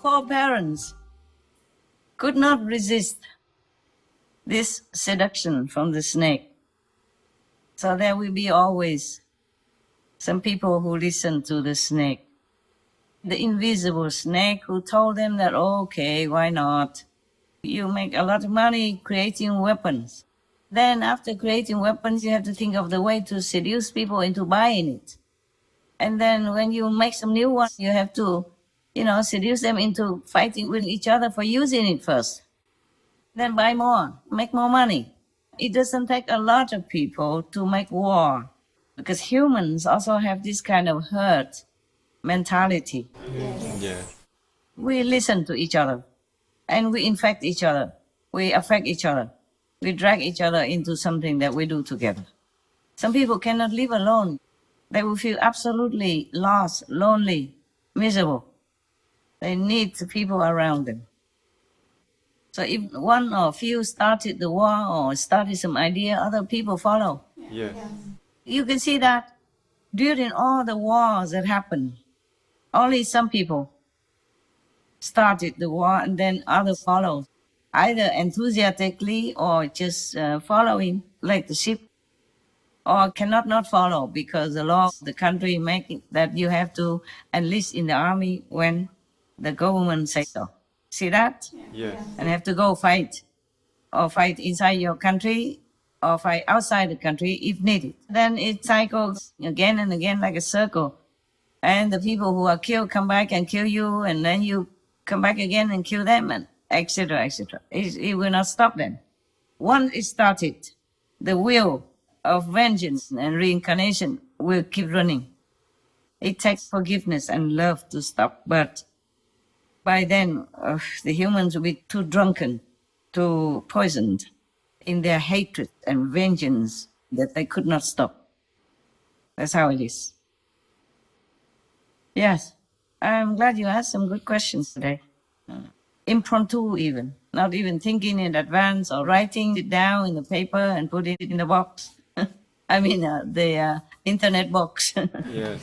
foreparents could not resist this seduction from the snake. So there will be always some people who listen to the snake. The invisible snake who told them that, okay, why not? You make a lot of money creating weapons. Then after creating weapons, you have to think of the way to seduce people into buying it. And then when you make some new ones, you have to, seduce them into fighting with each other for using it first. Then buy more, make more money. It doesn't take a lot of people to make war, because humans also have this kind of herd mentality. Yes. Yeah. We listen to each other and we infect each other. We affect each other. We drag each other into something that we do together. Some people cannot live alone. They will feel absolutely lost, lonely, miserable. They need the people around them. So if one or few started the war or started some idea, other people follow. Yes. You can see that during all the wars that happened, only some people started the war and then others followed, either enthusiastically or just following like the ship, or cannot not follow because the law of the country make it that you have to enlist in the army when the government says so. See that? Yes. And have to go fight, or fight inside your country, or fight outside the country if needed. Then it cycles again and again like a circle. And the people who are killed come back and kill you, and then you come back again and kill them, and etc., etc. It will not stop then. Once it started, the wheel of vengeance and reincarnation will keep running. It takes forgiveness and love to stop, but by then the humans will be too drunken, too poisoned in their hatred and vengeance that they could not stop. That's how it is. Yes, I'm glad you asked some good questions today. Impromptu even, not even thinking in advance or writing it down in the paper and put it in the box. I mean, the internet box. Yes.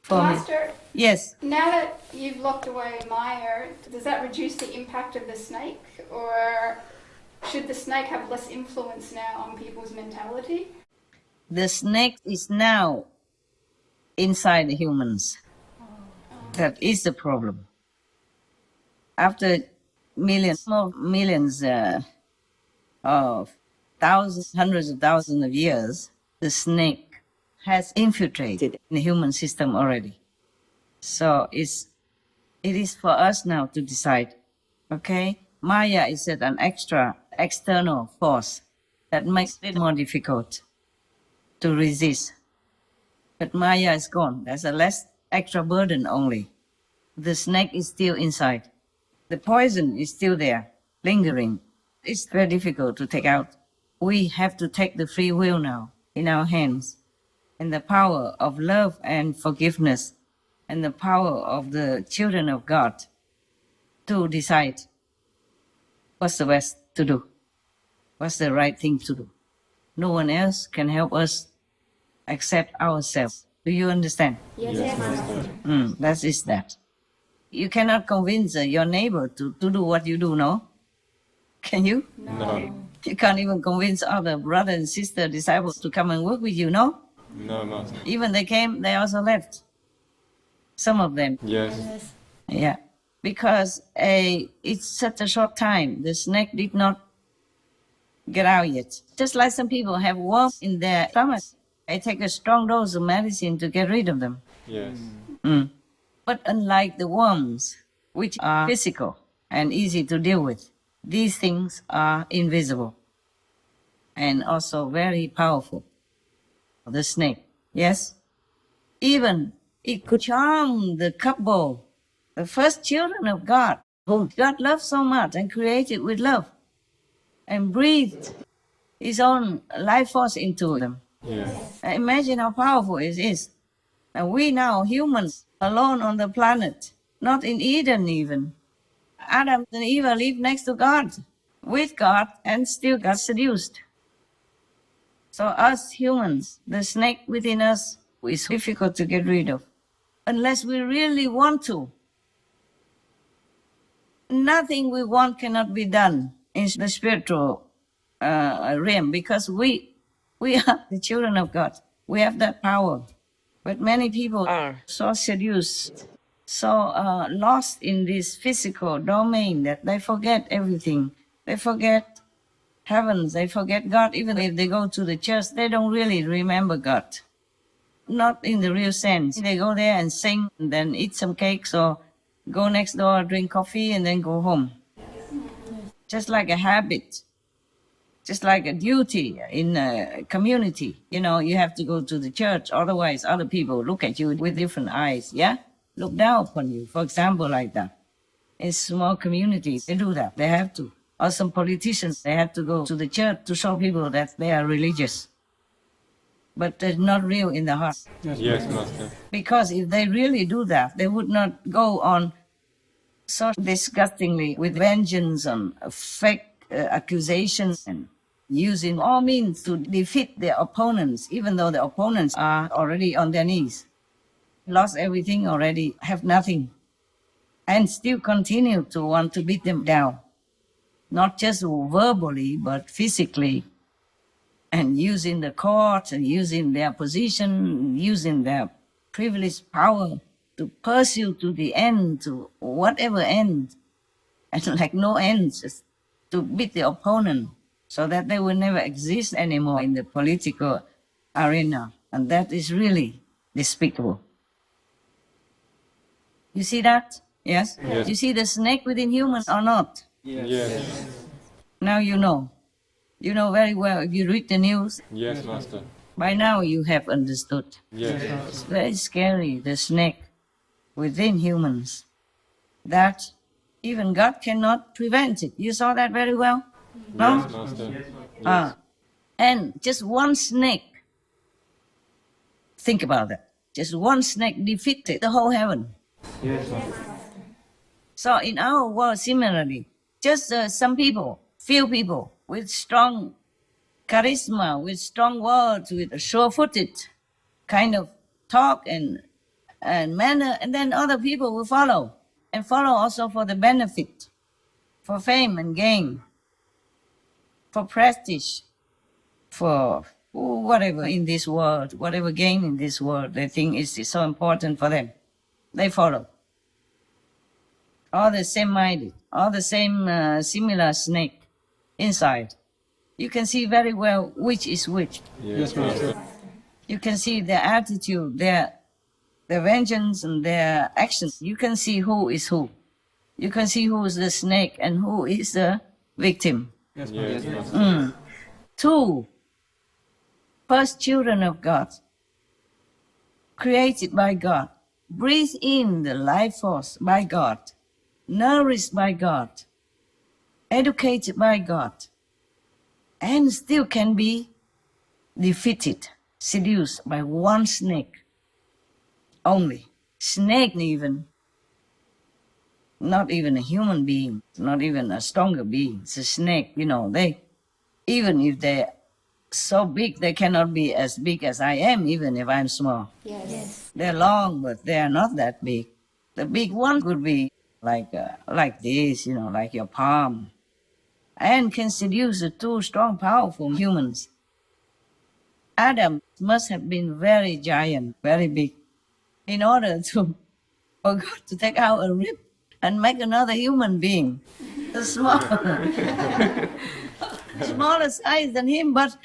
For me. Master, Yes. now that you've locked away Maya, does that reduce the impact of the snake? Or should the snake have less influence now on people's mentality? The snake is now inside the humans. That is the problem. After millions of thousands, hundreds of thousands of years, the snake has infiltrated the human system already. So it is for us now to decide, okay? Maya is an external force that makes it more difficult to resist. But Maya is gone. There's a less extra burden only. The snake is still inside. The poison is still there, lingering. It's very difficult to take out. We have to take the free will now in our hands, and the power of love and forgiveness, and the power of the children of God to decide what's the best to do, what's the right thing to do. No one else can help us except ourselves. Do you understand? Yes, Master. That is that. You cannot convince your neighbor to do what you do, no? Can you? No. You can't even convince other brother and sister disciples to come and work with you, no? No, Master. Even they came, they also left. Some of them. Yes. Yeah. Because it's such a short time. The snake did not get out yet. Just like some people have worms in their stomach. They take a strong dose of medicine to get rid of them. Yes. But unlike the worms, which are physical and easy to deal with, these things are invisible and also very powerful. The snake, yes? Even it could charm the couple, the first children of God, whom God loved so much and created with love and breathed His own life force into them. Yes. Imagine how powerful it is. And we now, humans, alone on the planet, not in Eden even. Adam and Eve lived next to God, with God, and still got seduced. So us humans, the snake within us is difficult to get rid of. Unless we really want to. Nothing we want cannot be done in the spiritual realm because we are the children of God. We have that power. But many people are so seduced, so lost in this physical domain that they forget everything. They forget heavens, they forget God. Even if they go to the church, they don't really remember God. Not in the real sense. They go there and sing and then eat some cakes or go next door, drink coffee and then go home. Just like a habit, just like a duty in a community. You know, you have to go to the church, otherwise other people look at you with different eyes, yeah? Look down upon you, for example, like that. In small communities, they do that, they have to. Or some politicians, they have to go to the church to show people that they are religious. But they're not real in the heart. Yes, Master. Because if they really do that, they would not go on so disgustingly with vengeance and fake accusations and using all means to defeat their opponents, even though the opponents are already on their knees, lost everything already, have nothing, and still continue to want to beat them down, not just verbally, but physically, and using the courts and using their position, using their privileged power to pursue to the end, to whatever end, and like no end, just to beat the opponent so that they will never exist anymore in the political arena. And that is really despicable. You see that? Yes? Yes. You see the snake within humans or not? Yes. Now you know. You know very well if you read the news. Yes, Master. By now you have understood. Yes. It's very scary, the snake within humans, that even God cannot prevent it. You saw that very well? No? Yes, Master. And just one snake, think about that. Just one snake defeated the whole heaven. Yes, Master. So in our world, similarly, just some people, few people with strong charisma, with strong words, with sure-footed kind of talk and manner, and then other people will follow, and follow also for the benefit, for fame and gain, for prestige, for whatever in this world, whatever gain in this world they think is so important for them. They follow. All the same-minded, all the same similar snake inside. You can see very well which is which. Yes, Master. You can see their attitude, their vengeance and their actions. You can see who is who. You can see who is the snake and who is the victim. Yes, Master. Two, first children of God, created by God, breathe in the life force by God, nourished by God, educated by God, and still can be defeated, seduced by one snake only. Snake even, not even a human being, not even a stronger being. It's a snake, you know, they, even if they're so big, they cannot be as big as I am, even if I'm small. Yes. They're long, but they are not that big. The big one could be like this, you know, like your palm, and can seduce the two strong, powerful humans. Adam must have been very giant, very big, in order to, for God to take out a rib and make another human being, the small, smaller size than him, but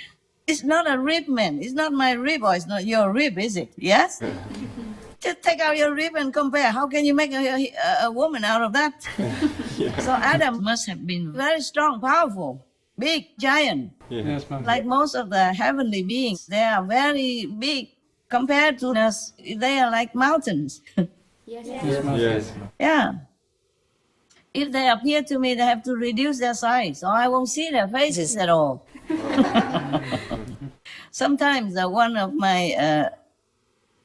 it's not a rib, man. It's not my rib, or it's not your rib, is it? Yes? Just take out your rib and compare. How can you make a woman out of that? So Adam must have been very strong, powerful, big, giant. Yes, Master. Like most of the heavenly beings, they are very big compared to us. They are like mountains. Yes. Yes. Yeah. If they appear to me, they have to reduce their size, or I won't see their faces at all. Sometimes one of my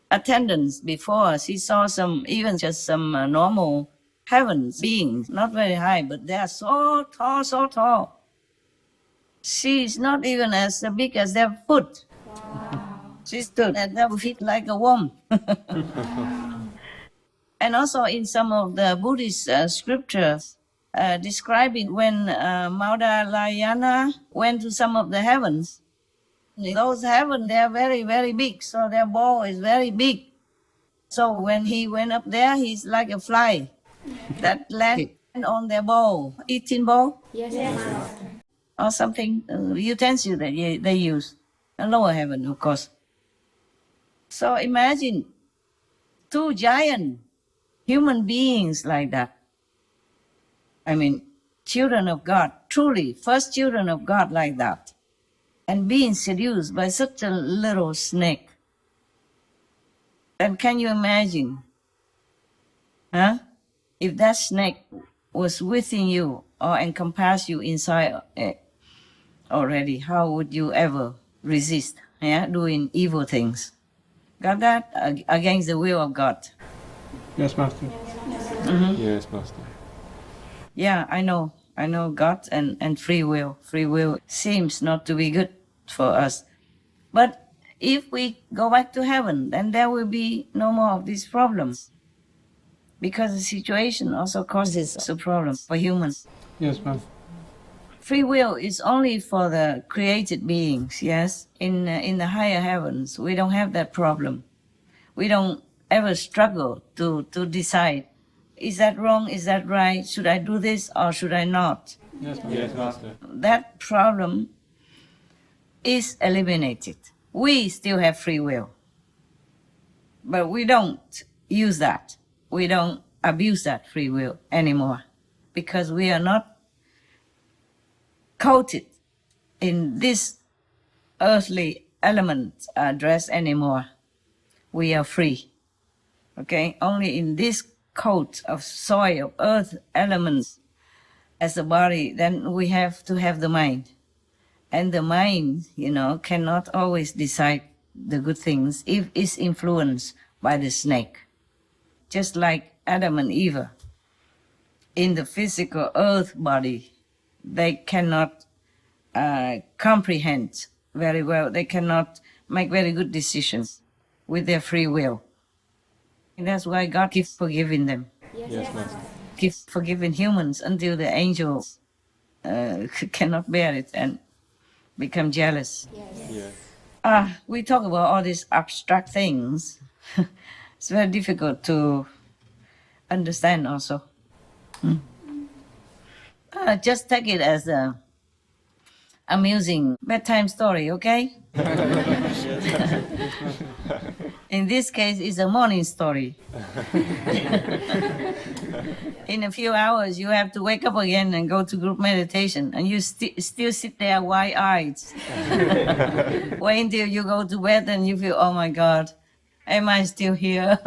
attendants before, she saw some, even just some normal heavens beings, not very high, but they are so tall, so tall. She's not even as big as their foot. She stood at their feet like a worm. And also in some of the Buddhist scriptures, describing when Maudgalyana went to some of the heavens. Those heavens, they are very, very big, so their ball is very big. So when he went up there, he's like a fly that landed on their bowl, eating bowl. Yes. Or something, utensil that they use, a lower heaven, of course. So imagine two giant human beings like that. I mean, children of God, truly, first children of God like that, and being seduced by such a little snake. And can you imagine, if that snake was within you or encompassed you inside already, how would you ever resist doing evil things? Got that? Against the will of God. Yes, Master. Yes, Master. Yeah, I know God and free will. Free will seems not to be good for us. But if we go back to heaven, then there will be no more of these problems. Because the situation also causes a problem for humans. Yes, Master. Free will is only for the created beings, yes? In the higher heavens, we don't have that problem. We don't ever struggle to decide, is that wrong, is that right, should I do this or should I not? Yes, Master. Yes, Master. That problem is eliminated. We still have free will, but we don't use that. We don't abuse that free will anymore because we are not coated in this earthly element dress anymore. We are free. Okay? Only in this coat of soil, earth elements as a body, then we have to have the mind. And the mind, cannot always decide the good things if it's influenced by the snake. Just like Adam and Eve, in the physical earth body, they cannot comprehend very well. They cannot make very good decisions with their free will. And that's why God keeps forgiving them. Yes, Master. Keeps forgiving humans until the angels cannot bear it and become jealous. Yes. We talk about all these abstract things. It's very difficult to understand also. Just take it as a amusing bedtime story, okay? In this case, it's a morning story. In a few hours, you have to wake up again and go to group meditation, and you still sit there wide-eyed. Wait until you go to bed and you feel, oh my God, am I still here?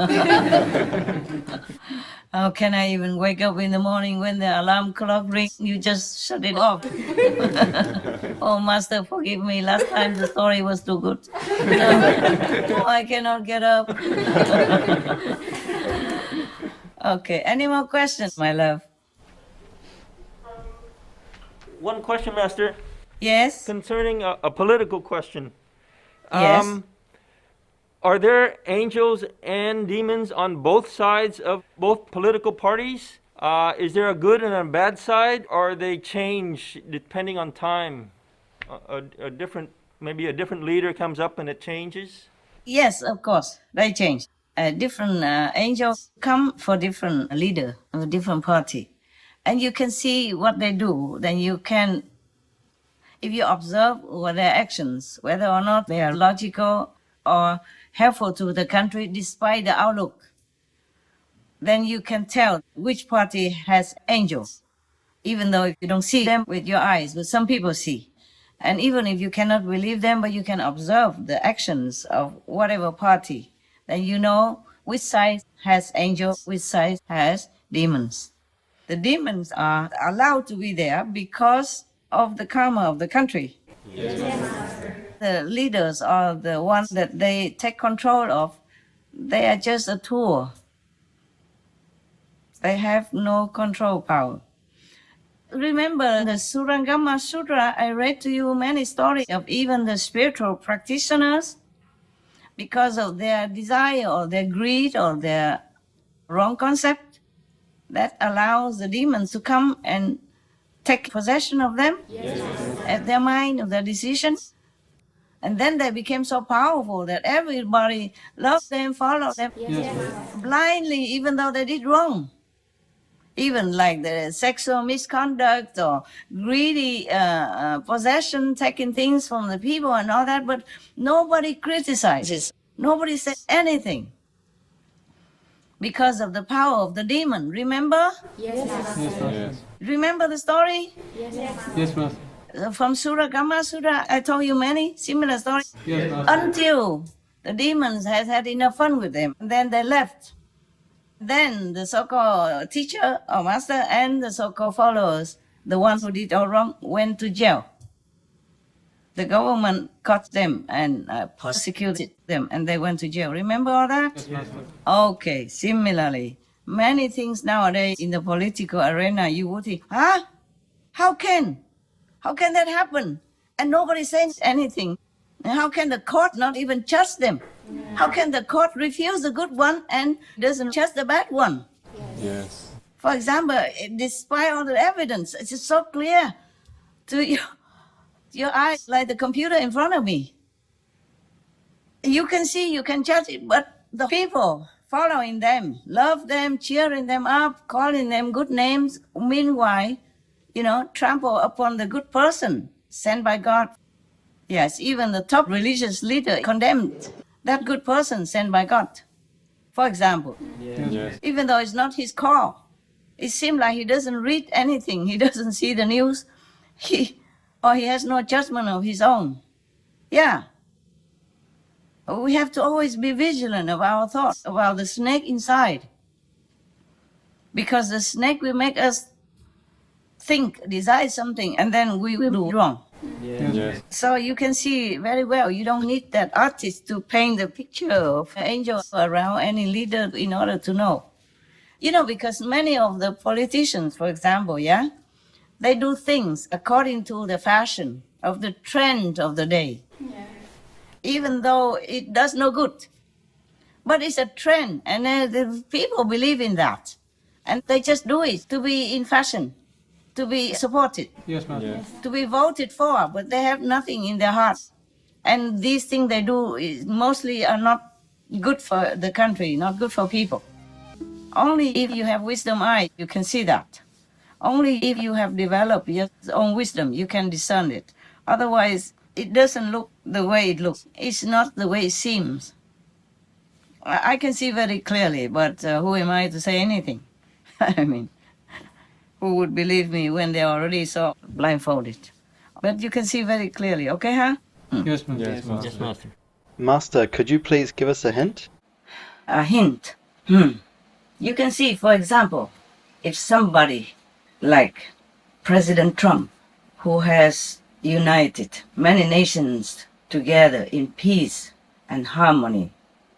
How can I even wake up in the morning when the alarm clock rings? You just shut it off. Oh, Master, forgive me. Last time the story was too good. No, I cannot get up. Okay, any more questions, my love? One question, Master, Yes? concerning a political question. Yes. Are there angels and demons on both sides of both political parties? Is there a good and a bad side, or they change depending on time? Maybe a different leader comes up and it changes? Yes, of course, they change. Different angels come for different leader of a different party. And you can see what they do. Then you can, if you observe what their actions, whether or not they are logical or helpful to the country despite the outlook, then you can tell which party has angels, even though you don't see them with your eyes, but some people see. And even if you cannot believe them, but you can observe the actions of whatever party, then you know which side has angels, which side has demons. The demons are allowed to be there because of the karma of the country. The leaders are the ones that they take control of. They are just a tool. They have no control power. Remember the Surangama Sutra, I read to you many stories of even the spiritual practitioners, because of their desire or their greed or their wrong concept, that allows the demons to come and take possession of them, of their mind, of their decisions. And then they became so powerful that everybody loved them, followed them blindly, even though they did wrong. Even like the sexual misconduct or greedy possession, taking things from the people and all that, but nobody criticizes. Nobody says anything because of the power of the demon. Remember? Yes, Master. Remember the story? Yes, Master. From Surah Kama Surah, I told you many similar stories. Yes, Master. Until the demons has had enough fun with them, and then they left. Then the so-called teacher or master and the so-called followers, the ones who did all wrong, went to jail. The government caught them and persecuted them, and they went to jail. Remember all that? Yes, Master. Okay, similarly, many things nowadays in the political arena, you would think, huh? How can that happen? And nobody says anything. And how can the court not even judge them? How can the court refuse the good one and doesn't judge the bad one? Yes. For example, despite all the evidence, it's just so clear to your eyes, like the computer in front of me. You can see, you can judge it, but the people following them, love them, cheering them up, calling them good names, meanwhile, trample upon the good person sent by God. Yes, even the top religious leader condemned that good person sent by God. For example, Yes. even though it's not his call, it seems like he doesn't read anything, he doesn't see the news, or he has no judgment of his own. Yeah. We have to always be vigilant of our thoughts, about the snake inside. Because the snake will make us think, decide something, and then we will do wrong. Yes. So you can see very well, you don't need that artist to paint the picture of an angel around any leader in order to know. Because many of the politicians, for example, they do things according to the fashion of the trend of the day, even though it does no good. But it's a trend, and the people believe in that. And they just do it to be in fashion, to be supported, Yes, Master. Yes. to be voted for, but they have nothing in their hearts. And these things they do mostly are not good for the country, not good for people. Only if you have wisdom eye, you can see that. Only if you have developed your own wisdom, you can discern it. Otherwise, it doesn't look the way it looks. It's not the way it seems. I can see very clearly, but who am I to say anything? I mean, who would believe me when they already saw blindfolded? But you can see very clearly, okay, huh? Yes, Master. Yes, Master. Yes, Master. Master, could you please give us a hint? A hint. You can see, for example, if somebody like President Trump, who has united many nations together in peace and harmony,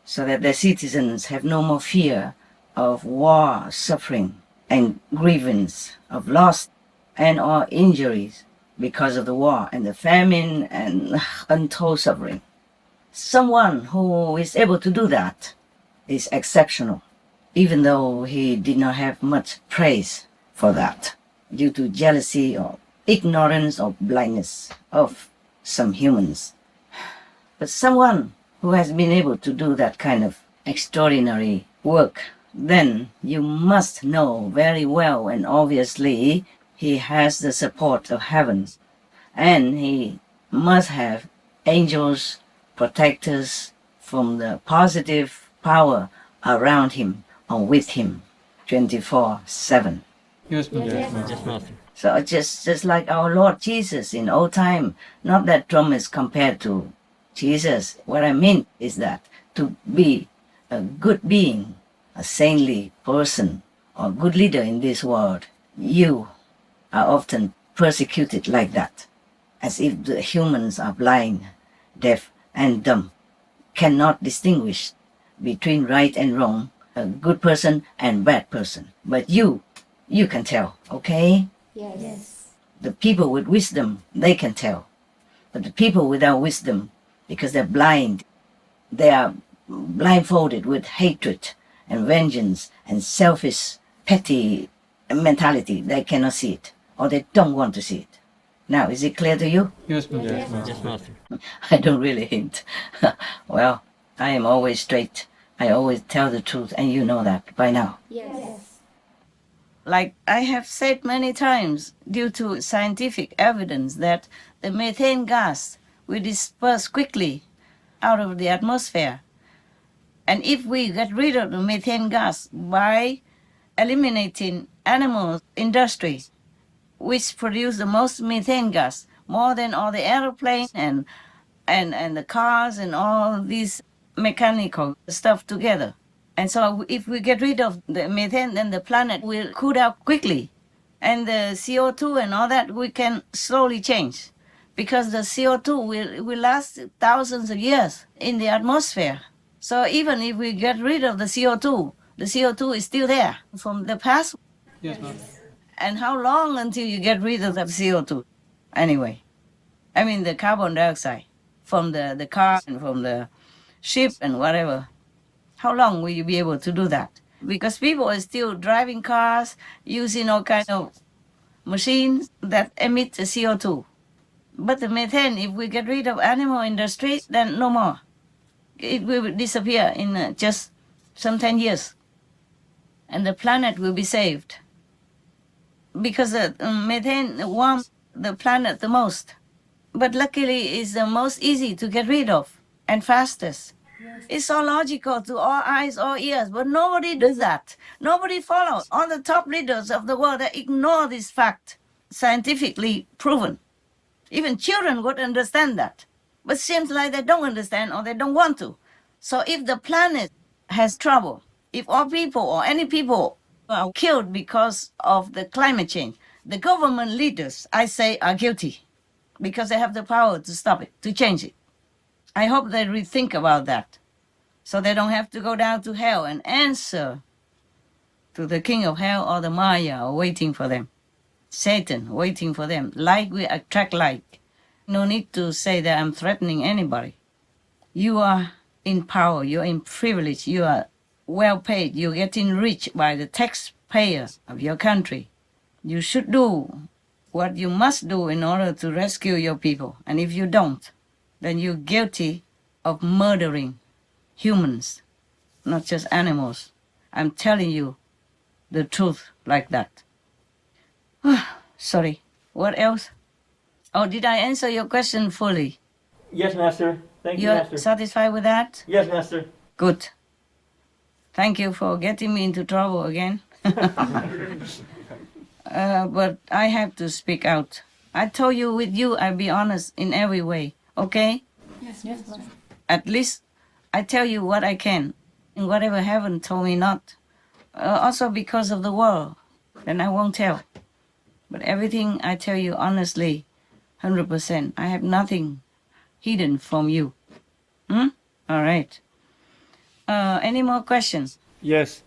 so that their citizens have no more fear of war, suffering, and grievance, of loss and or injuries because of the war and the famine and untold suffering. Someone who is able to do that is exceptional, even though he did not have much praise for that, due to jealousy or ignorance or blindness of some humans. But someone who has been able to do that kind of extraordinary work, then you must know very well and obviously he has the support of heavens, and he must have angels, protectors from the positive power around him or with him 24/7. Yes, Master. Yes, Master. Yes, Master. So just like our Lord Jesus in old time, not that Trump is compared to Jesus. What I mean is that to be a good being, a saintly person, or good leader in this world, you are often persecuted like that, as if the humans are blind, deaf, and dumb, cannot distinguish between right and wrong, a good person and bad person. But you can tell, okay? Yes. The people with wisdom, they can tell. But the people without wisdom, because they're blind, they are blindfolded with hatred and vengeance and selfish petty mentality. They cannot see it, or they don't want to see it. Now, is it clear to you? Yes, Master. Yes, Master. I don't really hint. Well, I am always straight. I always tell the truth, and you know that by now. Yes. Like I have said many times, due to scientific evidence that the methane gas will disperse quickly out of the atmosphere. And if we get rid of the methane gas by eliminating animal industry, which produce the most methane gas, more than all the airplanes and the cars and all these mechanical stuff together. And so if we get rid of the methane, then the planet will cool down quickly. And the CO2 and all that we can slowly change, because the CO2 will last thousands of years in the atmosphere. So even if we get rid of the CO2 is still there from the past. Yes, Master. And how long until you get rid of the CO2? Anyway, I mean the carbon dioxide from the car and from the ship and whatever. How long will you be able to do that? Because people are still driving cars, using all kind of machines that emit the CO2. But the methane, if we get rid of animal industry, then no more. It will disappear in just some 10 years. And the planet will be saved. Because the methane warms the planet the most. But luckily, it's the most easy to get rid of and fastest. It's so logical to all eyes, all ears, but nobody does that. Nobody follows. All the top leaders of the world that ignore this fact, scientifically proven. Even children would understand that. But seems like they don't understand or they don't want to. So if the planet has trouble, if all people or any people are killed because of the climate change, the government leaders, I say, are guilty because they have the power to stop it, to change it. I hope they rethink about that so they don't have to go down to hell and answer to the king of hell or the Maya waiting for them. Satan waiting for them. Like we attract like. No need to say that I'm threatening anybody. You are in power, you're in privilege, you are well paid, you're getting rich by the taxpayers of your country. You should do what you must do in order to rescue your people. And if you don't, then you're guilty of murdering humans, not just animals. I'm telling you the truth like that. Sorry, what else? Oh, did I answer your question fully? Yes, Master. Thank you, You're Master. satisfied with that? Yes, Master. Good. Thank you for getting me into trouble again. But I have to speak out. I told you with you, I'll be honest in every way, okay? Yes. At least I tell you what I can, and whatever heaven told me not. Also because of the world, then I won't tell. But everything I tell you honestly, 100%. I have nothing hidden from you. All right. Any more questions? Yes.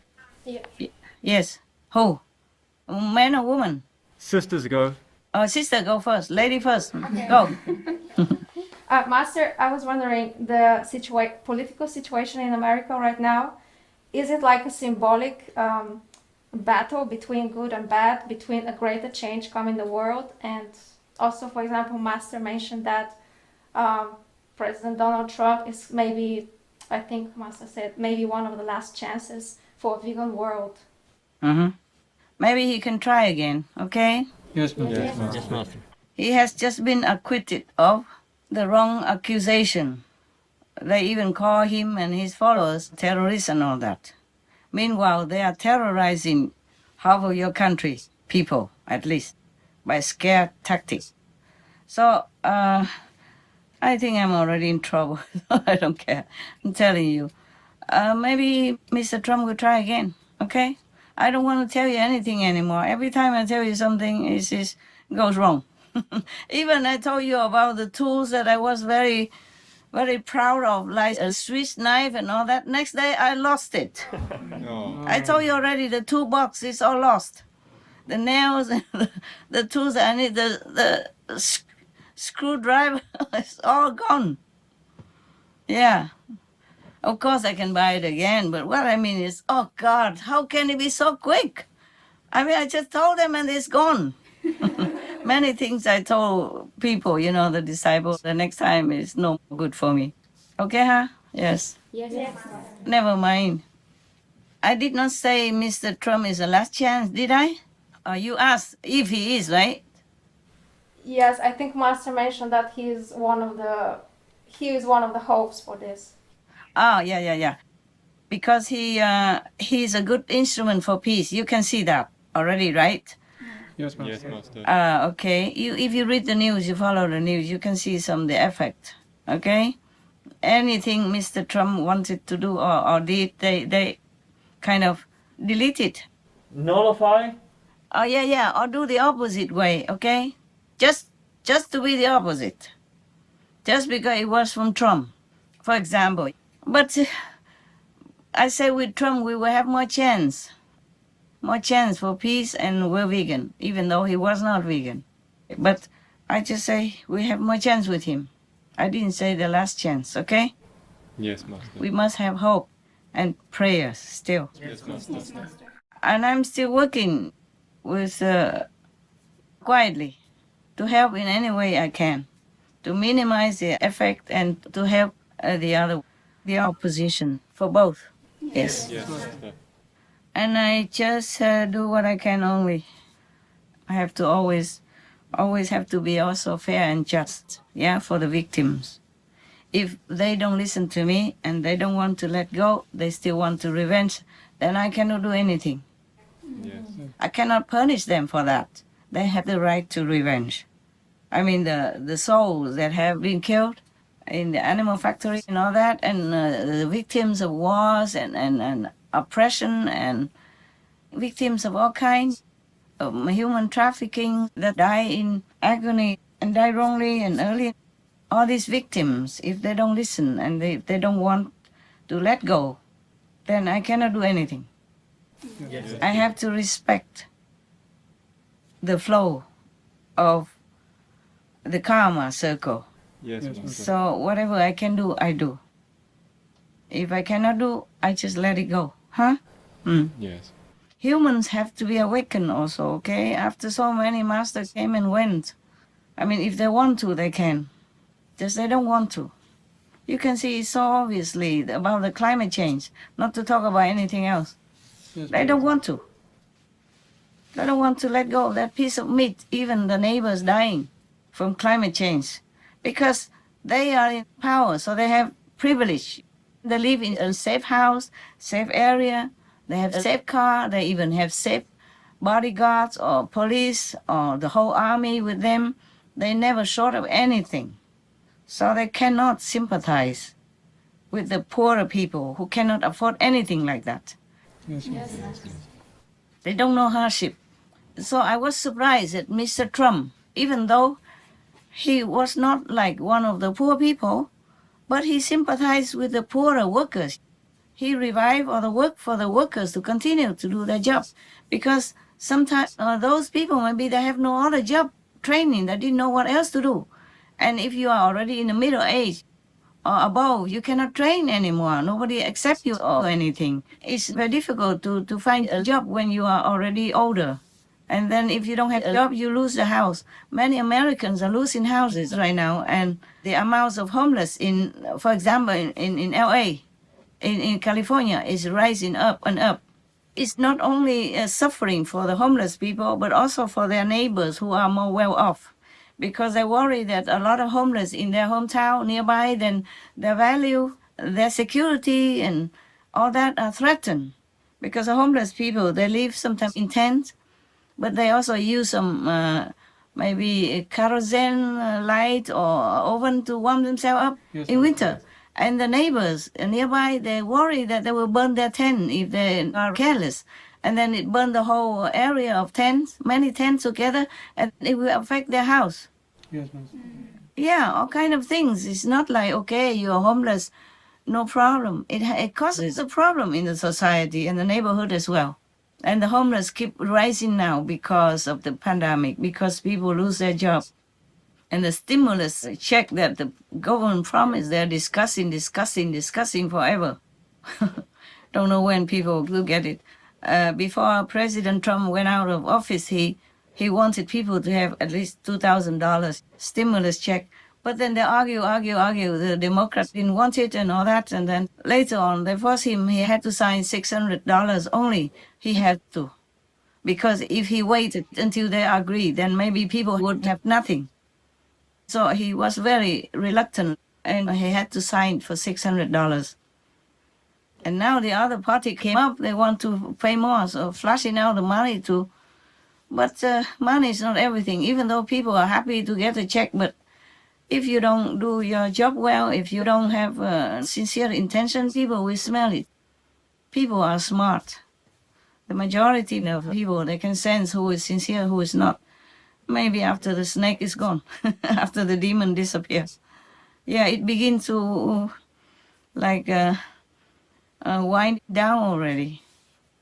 Yes. Who? Man or woman? Sisters go. Sister, go first. Lady first. Go. Master, I was wondering, the political situation in America right now, is it like a symbolic battle between good and bad, between a greater change coming in the world? And also, for example, Master mentioned that President Donald Trump is maybe, I think Master said, maybe one of the last chances for a vegan world. Maybe he can try again, okay? Yes, Master. Yes, Master. He has just been acquitted of the wrong accusation. They even call him and his followers terrorists and all that. Meanwhile, they are terrorizing half of your country, people at least, by scare tactics. So, I think I'm already in trouble. I don't care. I'm telling you. Maybe Mr. Trump will try again, okay? I don't want to tell you anything anymore. Every time I tell you something, it goes wrong. Even I told you about the tools that I was very, very proud of, like a Swiss knife and all that. Next day, I lost it. I told you already, the toolbox is all lost. The nails and the tools that I need, the screwdriver is all gone. Yeah. Of course, I can buy it again, but what I mean is, oh God, how can it be so quick? I mean, I just told them and it's gone. Many things I told people, the disciples, the next time is no good for me. Okay, huh? Yes. Yes. Never mind. I did not say Mr. Trump is the last chance, did I? You asked if he is, right? Yes, I think Master mentioned that he is one of the hopes for this. Oh, yeah. Because he's a good instrument for peace. You can see that already, right? Yes, Master. Okay. If you read the news, you follow the news, you can see some of the effect. Okay. Anything Mr. Trump wanted to do or did, they kind of delete it. Nullify? Oh yeah, or do the opposite way. Okay. Just to be the opposite. Just because it was from Trump, for example. But I say with Trump, we will have more chance for peace, and we're vegan, even though he was not vegan. But I just say we have more chance with him. I didn't say the last chance, okay? Yes, Master. We must have hope and prayers still. Yes, Master. And I'm still working with quietly to help in any way I can, to minimize the effect and to help the opposition for both. Yes. Yes, Master. And I just do what I can only. I have to always have to be also fair and just, for the victims. If they don't listen to me and they don't want to let go, they still want to revenge, then I cannot do anything. Yes. I cannot punish them for that. They have the right to revenge. I mean, the souls that have been killed in the animal factory and all that, and the victims of wars and oppression and victims of all kinds of human trafficking that die in agony and die wrongly and early. All these victims, if they don't listen and if they don't want to let go, then I cannot do anything. I have to respect the flow of the karma circle. Yes, Master. So whatever I can do, I do. If I cannot do, I just let it go. Huh? Yes. Humans have to be awakened also, okay? After so many masters came and went. I mean, if they want to, they can. Just they don't want to. You can see so obviously about the climate change, not to talk about anything else. Yes, They don't want to. They don't want to let go of that piece of meat, even the neighbors dying from climate change, because they are in power, so they have privilege. They live in a safe house, safe area, they have a safe car, they even have safe bodyguards or police or the whole army with them. They never short of anything. So they cannot sympathize with the poorer people who cannot afford anything like that. Yes, They don't know hardship. So I was surprised that Mr. Trump, even though he was not like one of the poor people, but he sympathized with the poorer workers. He revived or the work for the workers to continue to do their job, because sometimes those people maybe they have no other job training, they didn't know what else to do. And if you are already in the middle age or above, you cannot train anymore. Nobody accepts you or anything. It's very difficult to find a job when you are already older. And then if you don't have a job, you lose the house. Many Americans are losing houses right now, and the amounts of homeless in, for example, in LA, in California, is rising up and up. It's not only suffering for the homeless people, but also for their neighbors who are more well off, because they worry that a lot of homeless in their hometown nearby, then their value, their security, and all that are threatened. Because the homeless people, they live sometimes in tents, but they also use some maybe a kerosene light or oven to warm themselves up in winter. And the neighbors nearby, they worry that they will burn their tent if they are careless. And then it burn the whole area of tents, many tents together, and it will affect their house. Yes, Master. Yeah, all kind of things. It's not like, okay, you're homeless, no problem. It causes a problem in the society and the neighborhood as well. And the homeless keep rising now because of the pandemic, because people lose their job. And the stimulus check that the government promised, they're discussing forever. Don't know when people will get it. before President Trump went out of office, he wanted people to have at least $2,000 stimulus check. But then they argue. The Democrats didn't want it and all that. And then later on, they forced him. He had to sign $600 only. He had to. Because if he waited until they agreed, then maybe people would have nothing. So he was very reluctant, and he had to sign for $600. And now the other party came up. They want to pay more, so flashing out the money too. But money is not everything, even though people are happy to get a check. But if you don't do your job well, if you don't have sincere intention, people will smell it. People are smart. The majority of people, they can sense who is sincere, who is not. Maybe after the snake is gone, after the demon disappears. Yeah, it begins to wind down already,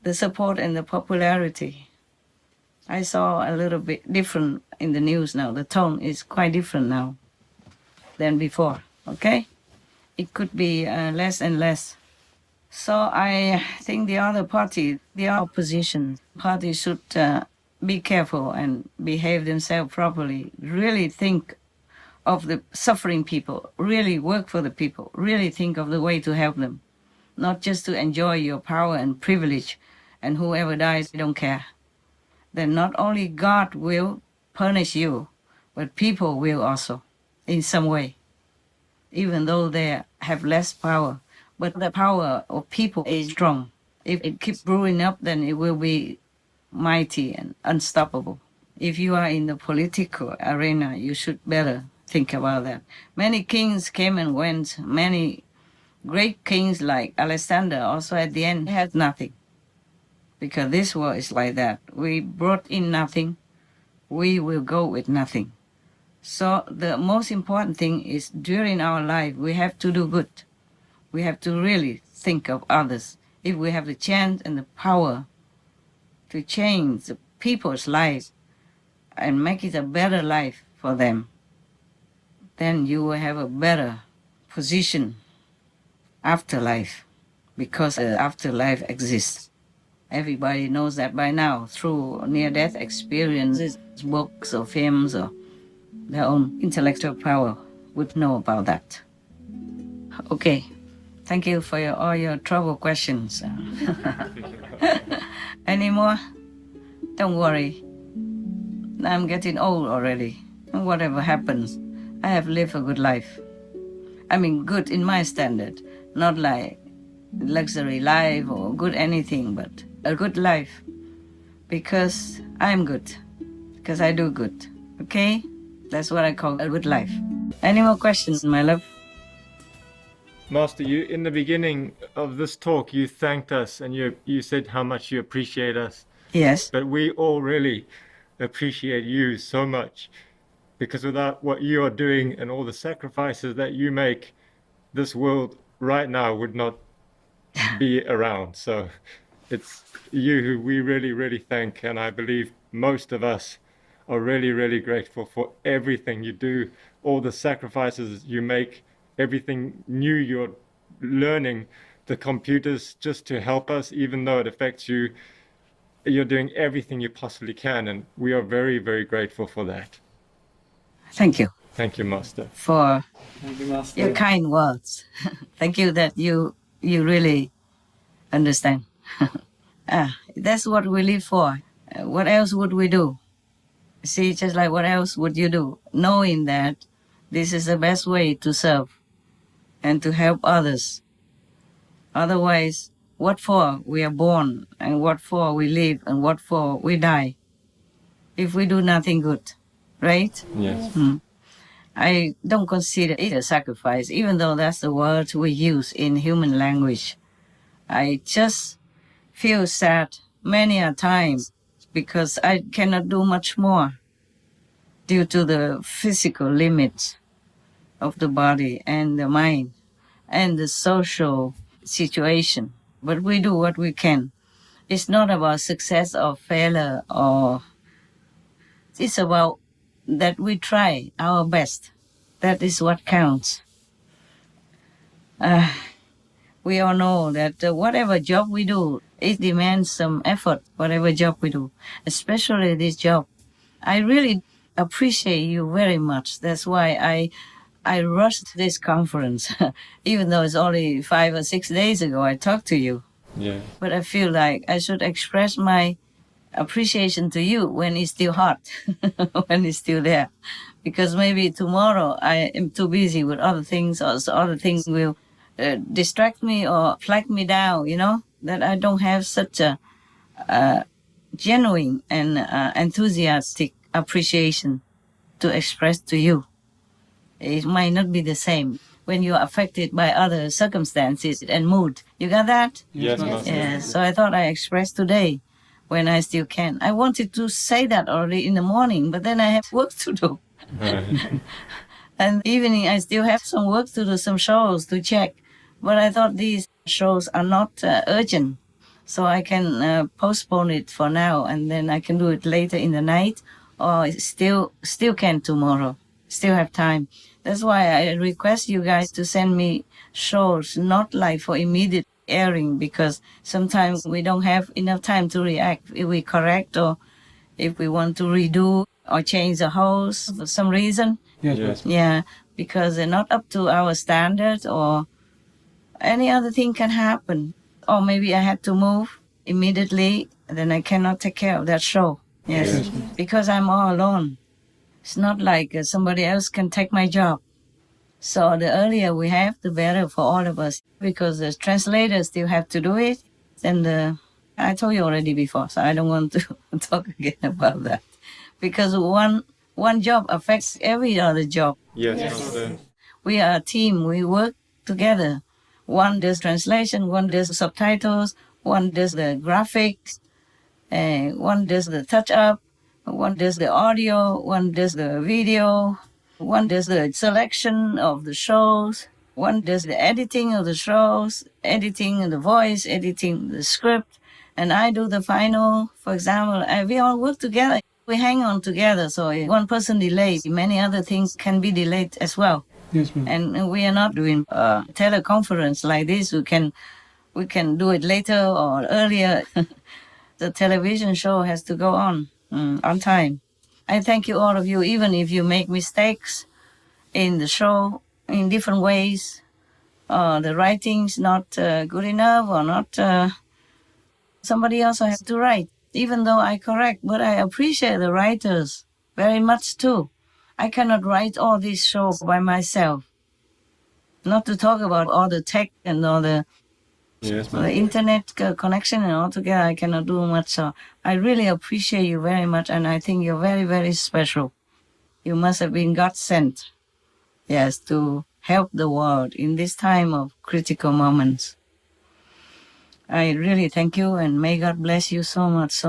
the support and the popularity. I saw a little bit different in the news now. The tone is quite different now than before, okay? It could be less and less. So I think the other party, the opposition party should be careful and behave themselves properly, really think of the suffering people, really work for the people, really think of the way to help them, not just to enjoy your power and privilege, and whoever dies, they don't care. Then not only God will punish you, but people will also, in some way, even though they have less power. But the power of people is strong. If it keeps brewing up, then it will be mighty and unstoppable. If you are in the political arena, you should better think about that. Many kings came and went. Many great kings like Alexander also at the end had nothing. Because this world is like that. We brought in nothing. We will go with nothing. So the most important thing is during our life, we have to do good. We have to really think of others. If we have the chance and the power to change the people's lives and make it a better life for them, then you will have a better position after life, because the afterlife exists. Everybody knows that by now through near-death experiences, books or films or their own intellectual power would know about that. Okay. Thank you for all your trouble questions. Any more? Don't worry. I'm getting old already. Whatever happens, I have lived a good life. I mean, good in my standard. Not like luxury life or good anything, but a good life. Because I'm good. Because I do good. Okay? That's what I call a good life. Any more questions, my love? Master, you in the beginning of this talk, you thanked us and you said how much you appreciate us. Yes. But we all really appreciate you so much, because without what you are doing and all the sacrifices that you make, this world right now would not be around. So it's you who we really, really thank, and I believe most of us are really, really grateful for everything you do, all the sacrifices you make, everything new you're learning, the computers just to help us, even though it affects you. You're doing everything you possibly can, and we are very, very grateful for that. Thank you Thank you, Master. for Thank you, Master. your kind words. Thank you that you really understand. That's what we live for. What else would we do? See, just like what else would you do? Knowing that this is the best way to serve and to help others. Otherwise, what for we are born, and what for we live, and what for we die, if we do nothing good, right? Yes. I don't consider it a sacrifice, even though that's the word we use in human language. I just feel sad many a time because I cannot do much more due to the physical limits of the body and the mind and the social situation. But we do what we can. It's not about success or failure, or it's about that we try our best. That is what counts. We all know that whatever job we do, it demands some effort, whatever job we do, especially this job. I really appreciate you very much. That's why I rushed this conference, even though it's only 5 or 6 days ago I talked to you. Yeah. But I feel like I should express my appreciation to you when it's still hot, when it's still there. Because maybe tomorrow I am too busy with other things, or so other things will distract me or flag me down, that I don't have such a genuine and enthusiastic appreciation to express to you. It might not be the same when you are affected by other circumstances and mood. You got that? Yes, Master. Yeah, so I thought I expressed today when I still can. I wanted to say that already in the morning, but then I have work to do. And evening I still have some work to do, some shows to check. But I thought these shows are not urgent, so I can postpone it for now, and then I can do it later in the night, or still can tomorrow. Still have time. That's why I request you guys to send me shows, not like for immediate airing, because sometimes we don't have enough time to react if we correct or if we want to redo or change the host for some reason. Yes. Yeah, because they're not up to our standard or any other thing can happen. Or maybe I have to move immediately, then I cannot take care of that show. Yes, because I'm all alone. It's not like somebody else can take my job. So the earlier we have, the better for all of us, because the translators still have to do it. And I told you already before, so I don't want to talk again about that. Because one job affects every other job. Yes, Master. We are a team. We work together. One does translation, one does subtitles, one does the graphics, one does the touch-up, one does the audio, one does the video, one does the selection of the shows, one does the editing of the shows, editing the voice, editing the script, and I do the final. For example, we all work together. We hang on together, so if one person delays, many other things can be delayed as well. Yes, ma'am. And we are not doing a teleconference like this. We can do it later or earlier. The television show has to go on time. I thank you, all of you, even if you make mistakes in the show in different ways. The writing's not good enough or not. Somebody else has to write, even though I correct. But I appreciate the writers very much too. I cannot write all these shows by myself. Not to talk about all the tech and all the Yes, the internet connection and all together, I cannot do much. So I really appreciate you very much, and I think you're very, very special. You must have been God sent, yes, to help the world in this time of critical moments. I really thank you, and may God bless you so much,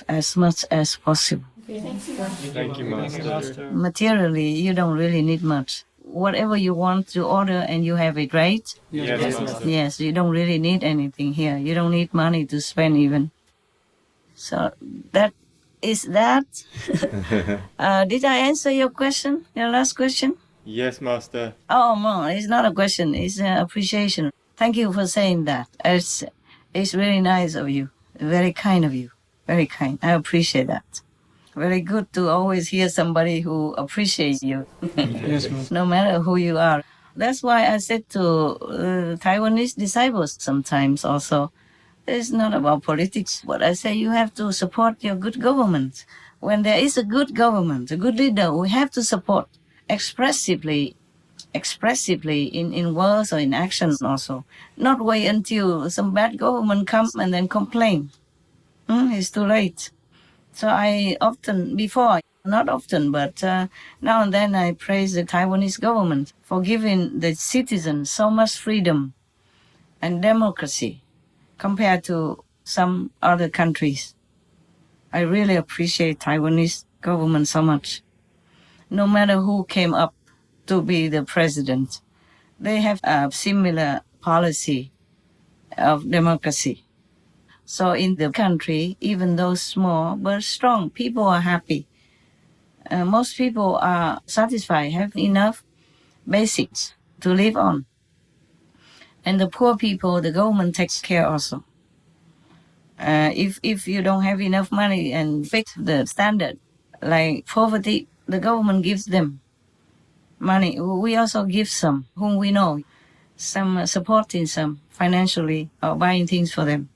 as much as possible. Thank you, Master. Materially, you don't really need much. Whatever you want to order and you have it, right? Yes, Master. Yes, you don't really need anything here. You don't need money to spend even. So that is that. Did I answer your question, your last question? Yes, Master. Oh, no, it's not a question. It's an appreciation. Thank you for saying that. It's very nice of you. Very kind of you. Very kind. I appreciate that. Very good to always hear somebody who appreciates you, Yes, ma'am. no matter who you are. That's why I said to Taiwanese disciples sometimes also, it's not about politics, but I say you have to support your good government. When there is a good government, a good leader, we have to support expressively in words or in action also. Not wait until some bad government comes and then complain. It's too late. So I often, before, not often, but now and then I praise the Taiwanese government for giving the citizens so much freedom and democracy compared to some other countries. I really appreciate Taiwanese government so much. No matter who came up to be the president, they have a similar policy of democracy. So in the country, even though small but strong, people are happy. Most people are satisfied, have enough basics to live on. And the poor people, the government takes care also. If you don't have enough money and fix the standard, like poverty, the government gives them money. We also give some, whom we know, some supporting some financially or buying things for them.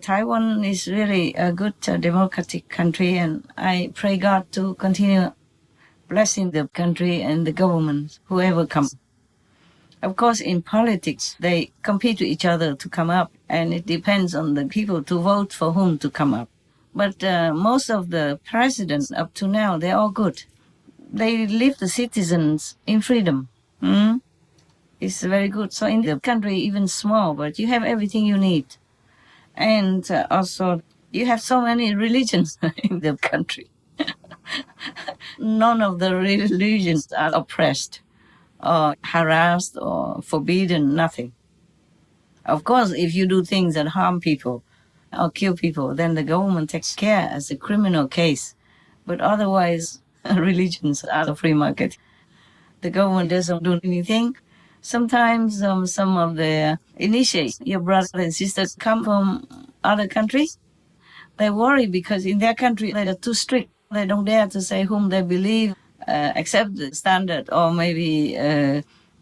Taiwan is really a good democratic country, and I pray God to continue blessing the country and the government, whoever comes. Of course, in politics, they compete with each other to come up, and it depends on the people to vote for whom to come up. But most of the presidents up to now, they're all good. They leave the citizens in freedom. It's very good. So in the country, even small, but you have everything you need. And also, you have so many religions in the country. None of the religions are oppressed or harassed or forbidden, nothing. Of course, if you do things that harm people or kill people, then the government takes care as a criminal case. But otherwise, religions are the free market. The government doesn't do anything. Sometimes some of the initiates, your brothers and sisters, come from other countries. They worry because in their country they are too strict. They don't dare to say whom they believe, accept the standard, or maybe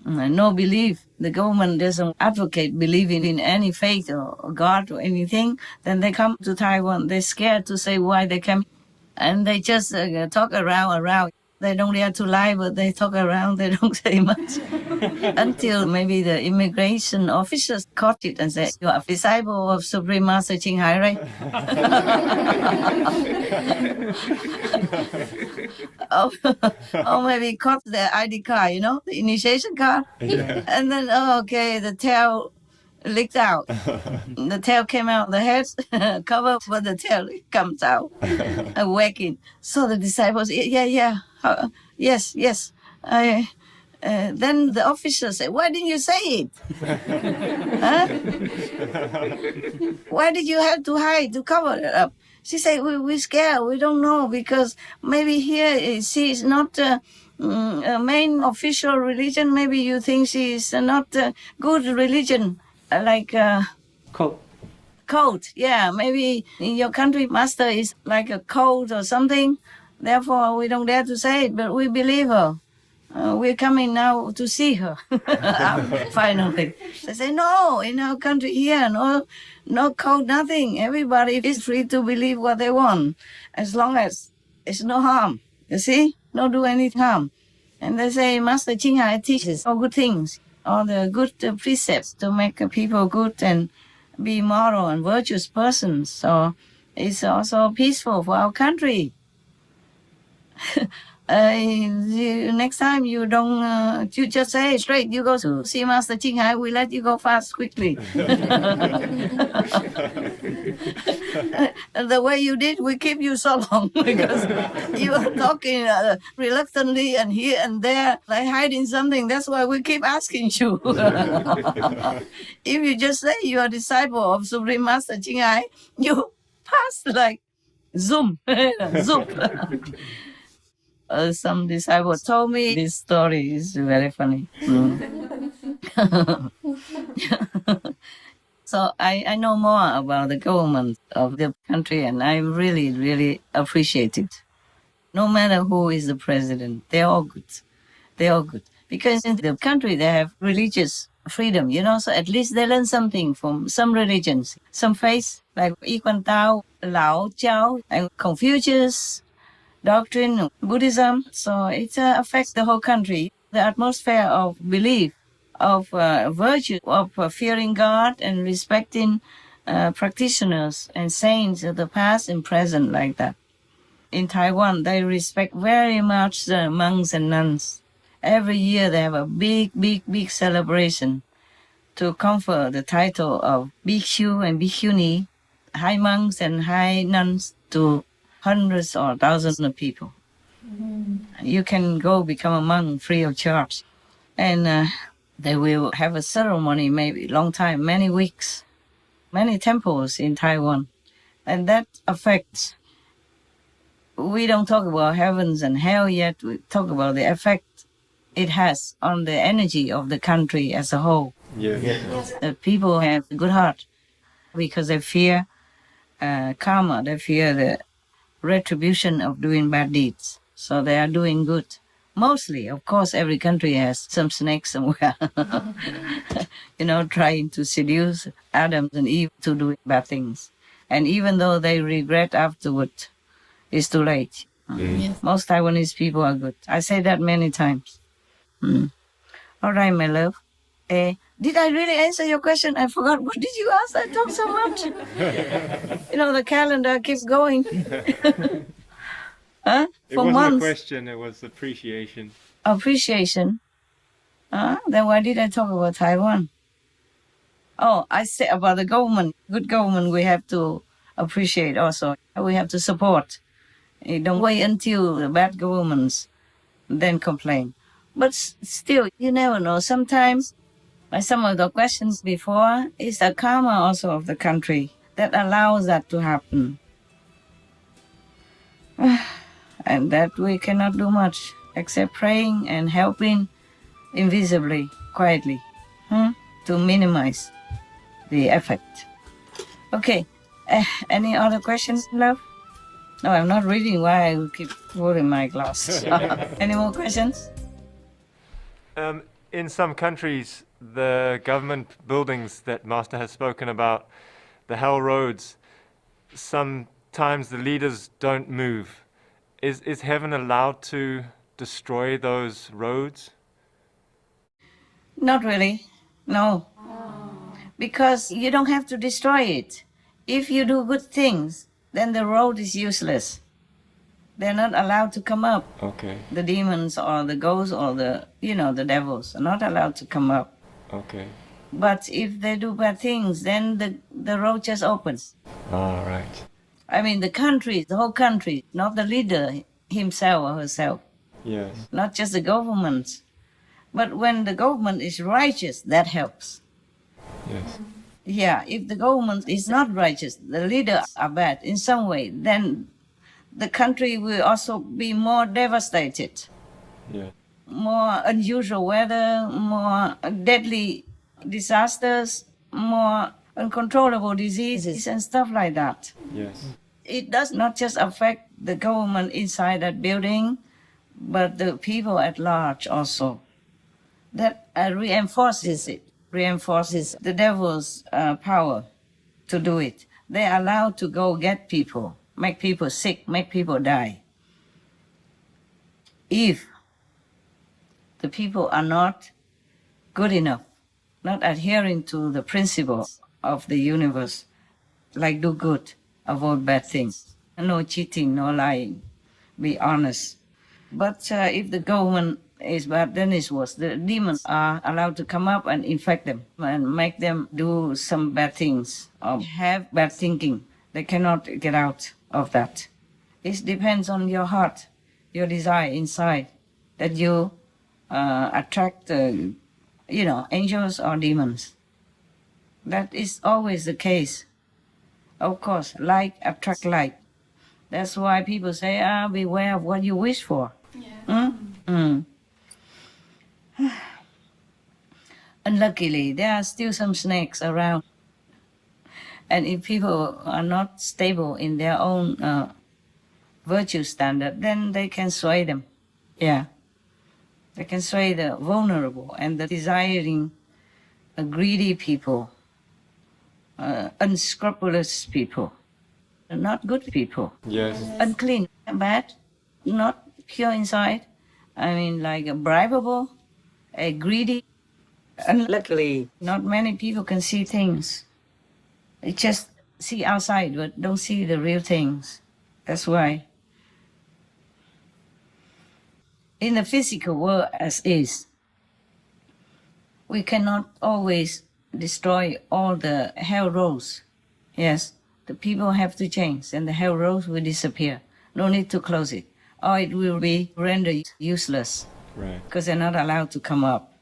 no belief. The government doesn't advocate believing in any faith or God or anything. Then they come to Taiwan. They're scared to say why they came, and they just talk around. They don't dare to lie, but they talk around. They don't say much until maybe the immigration officers caught it and said, "You are a disciple of Supreme Master Ching Hai, right?" or maybe caught their ID card, the initiation card. Yeah. And then, okay, the tail leaked out. The tail came out, the head covered, but the tail comes out, wagging. So the disciples, yes. Then the officer said, "Why didn't you say it? Huh? Why did you have to hide, to cover it up?" She said, we're scared. We don't know, because maybe here she is not a main official religion. Maybe you think she is not a good religion, like cult. Yeah, maybe in your country, master is like a cult or something. Therefore, we don't dare to say it, but we believe her. We're coming now to see her. Finally. They say, no, in our country here, no code, nothing. Everybody is free to believe what they want, as long as it's no harm. You see? No do any harm. And they say, Master Ching Hai teaches all good things, all the good precepts to make people good and be moral and virtuous persons. So it's also peaceful for our country. Next time you don't, you just say straight, you go to see Master Ching Hai, we let you go fast, quickly. The way you did, we keep you so long because you are talking reluctantly and here and there, like hiding something. That's why we keep asking you. If you just say you are a disciple of Supreme Master Ching Hai, you pass like zoom, zoom. Some disciple told me this story is very funny. So I know more about the government of the country, and I really, really appreciate it. No matter who is the president, they're all good. They're all good. Because in the country, they have religious freedom, so at least they learn something from some religions, some faiths, like Yi Kuan Tao, Lao Jiao, and Confucius doctrine, Buddhism. So it affects the whole country. The atmosphere of belief, of virtue, of fearing God and respecting practitioners and saints of the past and present, like that. In Taiwan, they respect very much the monks and nuns. Every year they have a big celebration to confer the title of Bhikshu and Bhikshuni, high monks and high nuns, to hundreds or thousands of people. You can go become a monk free of charge. And they will have a ceremony, maybe long time, many weeks, many temples in Taiwan. And that affects, we don't talk about heavens and hell yet, we talk about the effect it has on the energy of the country as a whole. Yes. The people have a good heart because they fear karma, they fear the retribution of doing bad deeds. So they are doing good. Mostly, of course, every country has some snakes somewhere, trying to seduce Adam and Eve to doing bad things. And even though they regret afterward, it's too late. Most Taiwanese people are good. I say that many times. All right, my love. Did I really answer your question? I forgot. What did you ask? I talk so much. The calendar keeps going. Huh? It For wasn't months. a question, it was appreciation. Appreciation. Then why did I talk about Taiwan? Oh, I said about the government. Good government we have to appreciate also. We have to support. Don't wait until the bad governments then complain. But still, you never know. Sometimes, like some of the questions before, is the karma also of the country that allows that to happen. And that we cannot do much except praying and helping invisibly, quietly, to minimize the effect. Okay, any other questions, love? No, I'm not reading. Why I will keep holding my glass. Any more questions? In some countries, the government buildings that Master has spoken about, the hell roads, sometimes the leaders don't move. Is heaven allowed to destroy those roads? Not really. No. Because you don't have to destroy it. If you do good things, then the road is useless. They're not allowed to come up. Okay. The demons or the ghosts or the devils are not allowed to come up. Okay. But if they do bad things, then the road just opens. All right. I mean, the whole country, not the leader himself or herself, Yes. not just the government. But when the government is righteous, that helps. Yes. Yeah, if the government is not righteous, the leaders are bad in some way, then the country will also be more devastated. Yeah. More unusual weather, more deadly disasters, more uncontrollable diseases and stuff like that. Yes. It does not just affect the government inside that building, but the people at large also. That reinforces the devil's power to do it. They're allowed to go get people, make people sick, make people die. If the people are not good enough, not adhering to the principles of the universe, like do good, avoid bad things, no cheating, no lying, be honest. But if the government is bad, then it's worse. The demons are allowed to come up and infect them and make them do some bad things or have bad thinking. They cannot get out of that. It depends on your heart, your desire inside, that you attract, angels or demons. That is always the case. Of course, like attract like. That's why people say, beware of what you wish for. Yeah. Unluckily, there are still some snakes around. And if people are not stable in their own virtue standard, then they can sway them. Yeah. They can sway the vulnerable and the desiring, greedy people, unscrupulous people, not good people, Yes. unclean, bad, not pure inside. I mean, like bribable, greedy. Unluckily, not many people can see things. They just see outside, but don't see the real things. That's why. In the physical world as is, we cannot always destroy all the hell roads. Yes, the people have to change and the hell roads will disappear. No need to close it, or it will be rendered useless Right. because they're not allowed to come up.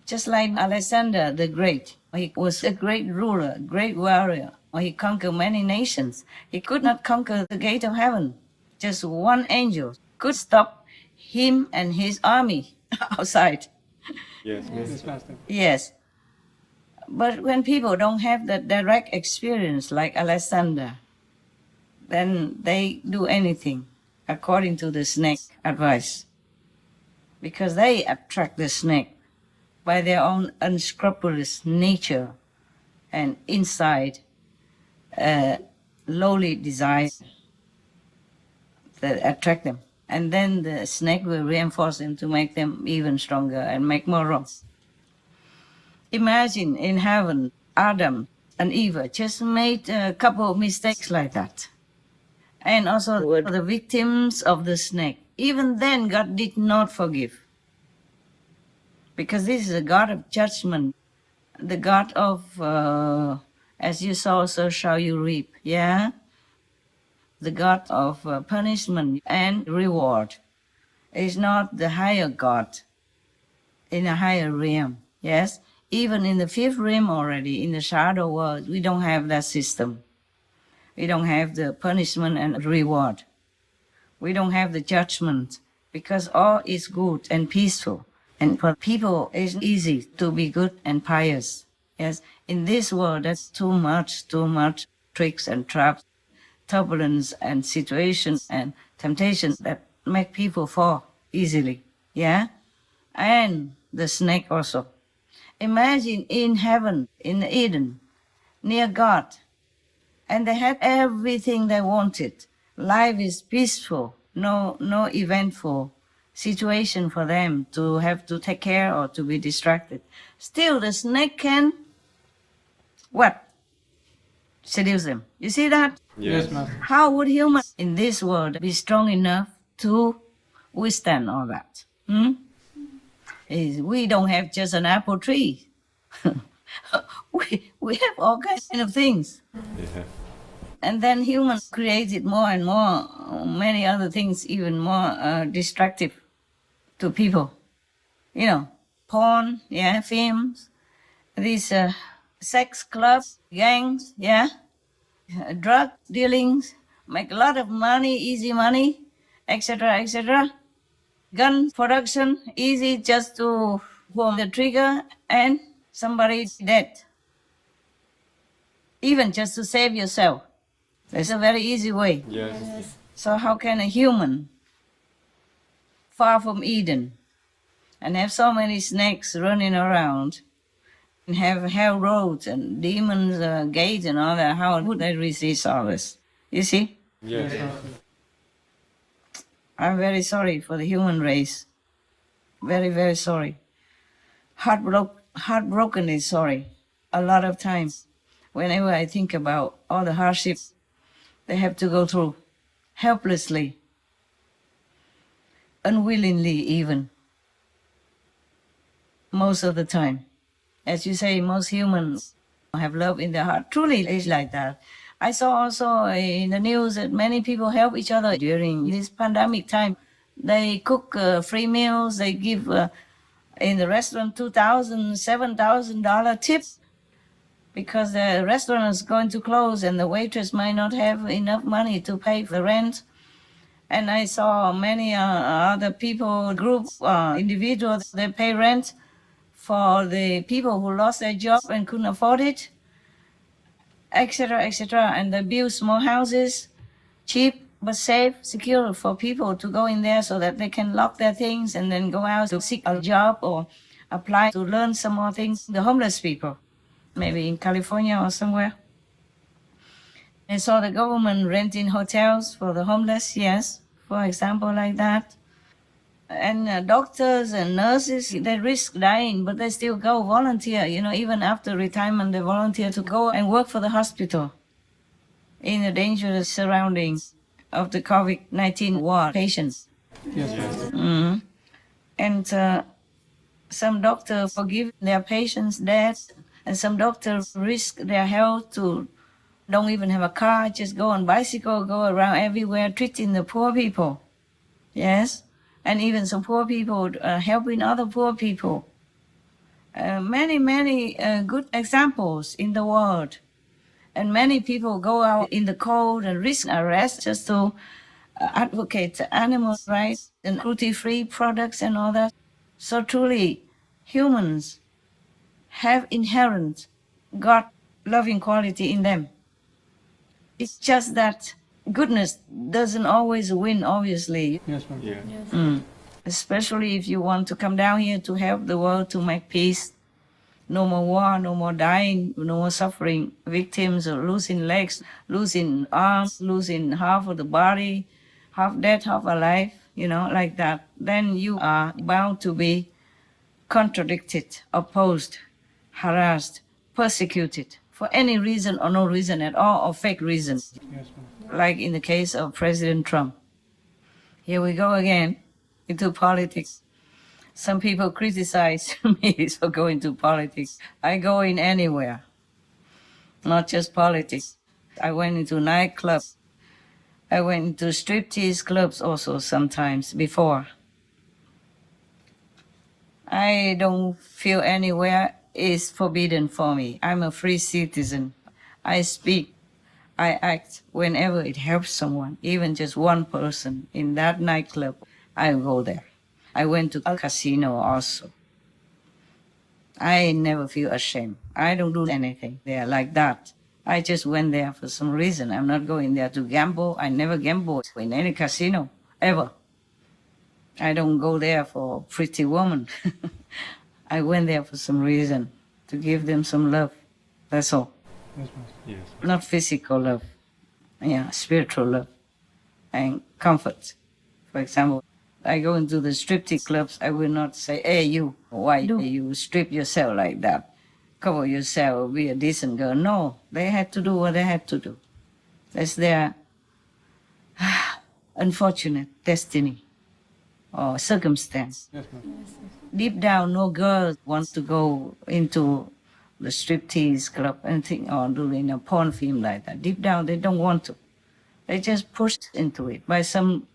Just like Alexander the Great, he was a great ruler, great warrior. He conquered many nations. He could not conquer the gate of heaven. Just one angel could stop him and his army outside. Yes. Yes. But when people don't have that direct experience like Alexander, then they do anything according to the snake advice, because they attract the snake by their own unscrupulous nature and inside lowly desire that attract them. And then the snake will reinforce them to make them even stronger and make more wrong. Imagine in heaven, Adam and Eve just made a couple of mistakes like that. And also were the victims of the snake. Even then, God did not forgive. Because this is a God of judgment, the God of, as you sow, so shall you reap. Yeah? The God of punishment and reward. Is not the higher God in a higher realm. Yes? Even in the fifth realm already, in the shadow world, we don't have that system. We don't have the punishment and reward. We don't have the judgment, because all is good and peaceful. And for people, it's easy to be good and pious. Yes, in this world, that's too much tricks and traps, turbulence and situations and temptations that make people fall easily. Yeah, and the snake also. Imagine in heaven, in Eden, near God, and they had everything they wanted. Life is peaceful, no eventful situation for them to have to take care or to be distracted. Still, the snake can, what? Seduce them. You see that? Yes. How would humans in this world be strong enough to withstand all that? We don't have just an apple tree. we have all kinds of things. Yeah. And then humans created more and more, many other things even more destructive to people. You know, porn, yeah, films, these sex clubs, gangs, yeah, drug dealings, make a lot of money, easy money, etc., etc. Gun production, easy just to pull the trigger and somebody dead. Even just to save yourself. It's a very easy way. Yes. So how can a human, far from Eden, and have so many snakes running around, and have hell roads and demons gates and all that, how would they resist all this? You see? Yes. I'm very sorry for the human race. Very, very sorry. Heartbroken is sorry. A lot of times, whenever I think about all the hardships they have to go through, helplessly, unwillingly even, most of the time. As you say, most humans have love in their heart. Truly, it's like that. I saw also in the news that many people help each other during this pandemic time. They cook free meals. They give in the restaurant $2,000, $7,000 tip because the restaurant is going to close and the waitress might not have enough money to pay for rent. And I saw many other people, individuals, they pay rent for the people who lost their job and couldn't afford it, etc., etc. And they build small houses, cheap but safe, secure for people to go in there so that they can lock their things and then go out to seek a job or apply to learn some more things. The homeless people, maybe in California or somewhere. And so the government renting hotels for the homeless, yes, for example, like that. And doctors and nurses, they risk dying, but they still go volunteer. You know, even after retirement, they volunteer to go and work for the hospital in the dangerous surroundings of the COVID-19 ward patients. Mm-hmm. And some doctors forgive their patients' death, and some doctors risk their health to don't even have a car, just go on bicycle, go around everywhere, treating the poor people. Yes, and even some poor people helping other poor people. Many good examples in the world. And many people go out in the cold and risk arrest just to advocate animal rights and cruelty-free products and all that. So truly, humans have inherent God loving quality in them. It's just that goodness doesn't always win, obviously. Yeah. Especially if you want to come down here to help the world to make peace. No more war, no more dying, no more suffering, victims or losing legs, losing arms, losing half of the body, half dead, half alive, like that. Then you are bound to be contradicted, opposed, harassed, persecuted for any reason or no reason at all, or fake reasons. Like in the case of President Trump. Here we go again into politics. Some people criticize me for going to politics. I go in anywhere, not just politics. I went into nightclubs. I went into striptease clubs also sometimes before. I don't feel anywhere is forbidden for me. I'm a free citizen. I speak, I act whenever it helps someone, even just one person in that nightclub, I go there. I went to a casino also. I never feel ashamed. I don't do anything there like that. I just went there for some reason. I'm not going there to gamble. I never gamble in any casino, ever. I don't go there for pretty woman. I went there for some reason, to give them some love. That's all. Yes. Not physical love. Yeah, spiritual love and comfort. For example, I go into the striptease clubs, I will not say, hey, you, why do you strip yourself like that? Cover yourself, be a decent girl. No, they had to do what they had to do. That's their unfortunate destiny or circumstance. Deep down, no girl wants to go into the striptease club and think, or doing a porn film like that. Deep down, they don't want to. They just pushed into it by some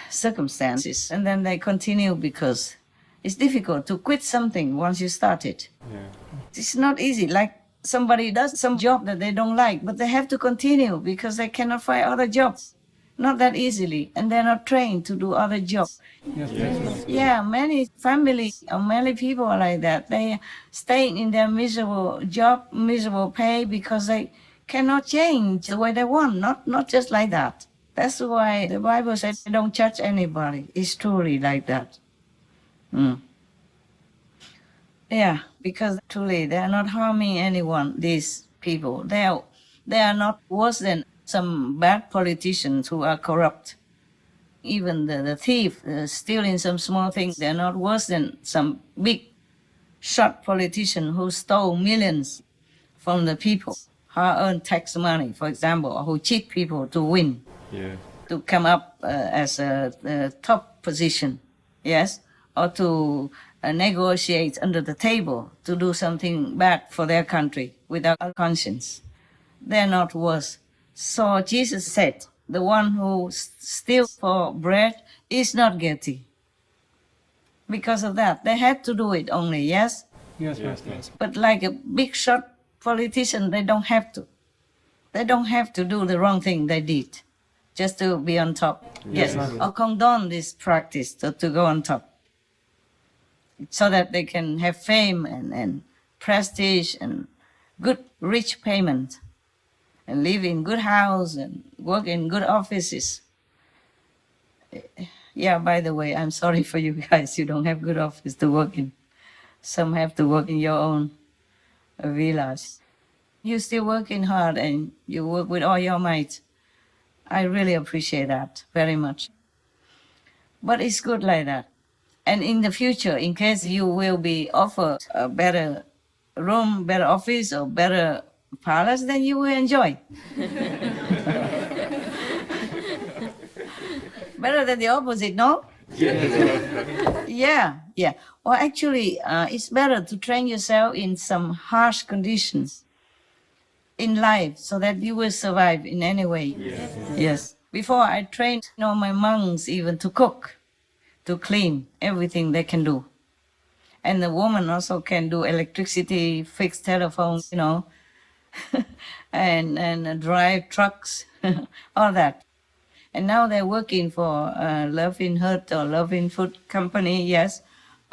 circumstances, and then they continue because it's difficult to quit something once you start it. Yeah. It's not easy. Like somebody does some job that they don't like, but they have to continue because they cannot find other jobs. Not that easily, and they're not trained to do other jobs. Yeah, many families or many people are like that. They stay in their miserable job, miserable pay because they cannot change the way they want. Not just like that. That's why the Bible says, don't judge anybody. It's truly like that. Yeah, because truly they are not harming anyone, these people. They are not worse than some bad politicians who are corrupt. Even the thief stealing some small things, they're not worse than some big shot politician who stole millions from the people, hard-earned tax money, for example, or who cheat people to win. Yeah. To come up as a top position, yes, or to negotiate under the table to do something bad for their country without a conscience. They're not worse. So Jesus said, the one who steals for bread is not guilty. Because of that, they had to do it only, yes? Yes. But like a big shot politician, they don't have to. They don't have to do the wrong thing they did just to be on top. Yes, or condone this practice to go on top. So that they can have fame and prestige and good, rich payment and live in good house and work in good offices. Yeah, by the way, I'm sorry for you guys. You don't have good office to work in. Some have to work in your own villas. You're still working hard and you work with all your might. I really appreciate that very much. But it's good like that. And in the future, in case you will be offered a better room, better office, or better palace, then you will enjoy. Better than the opposite, no? Yeah. Well, actually, it's better to train yourself in some harsh conditions in life so that you will survive in any way. Yes. Before I trained my monks even to cook, to clean, everything they can do. And the woman also can do electricity, fix telephones, and drive trucks, all that. And now they're working for Loving Hut or Loving Food Company, yes,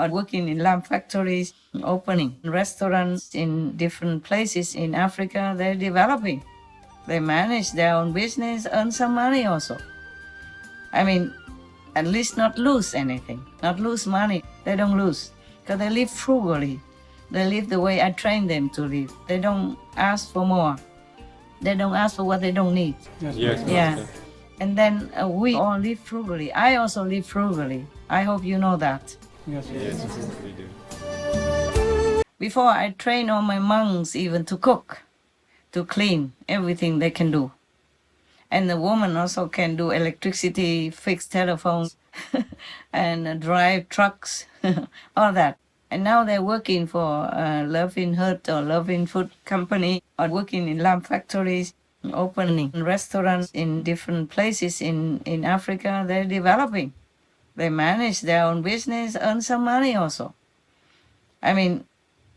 or working in lamp factories, opening restaurants in different places in Africa. They're developing. They manage their own business, earn some money also. I mean, at least not lose anything, not lose money. They don't lose because they live frugally. They live the way I train them to live. They don't ask for more. They don't ask for what they don't need. Yes, Yeah. Master. And then we all live frugally. I also live frugally. I hope you know that. Yes, we do. Before I train all my monks even to cook, to clean, everything they can do. And the woman also can do electricity, fix telephones, and drive trucks, all that. And now they're working for Loving Hut or Loving Food Company, or working in lamp factories, opening restaurants in different places in Africa. They're developing. They manage their own business, earn some money also. I mean,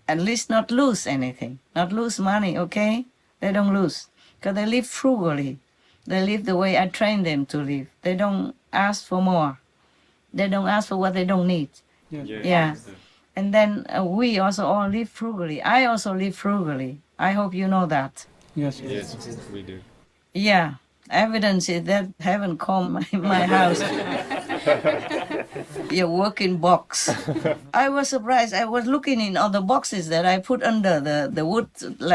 at least not lose anything, not lose money, okay? They don't lose because they live frugally. They live the way I train them to live. They don't ask for more. They don't ask for what they don't need. Yeah. Master. And then we also all live frugally. I also live frugally. I hope you know that. Yes, we do. Yeah. Evidence is that haven't called my house. Your working box. I was surprised. I was looking in all the boxes that I put under the wood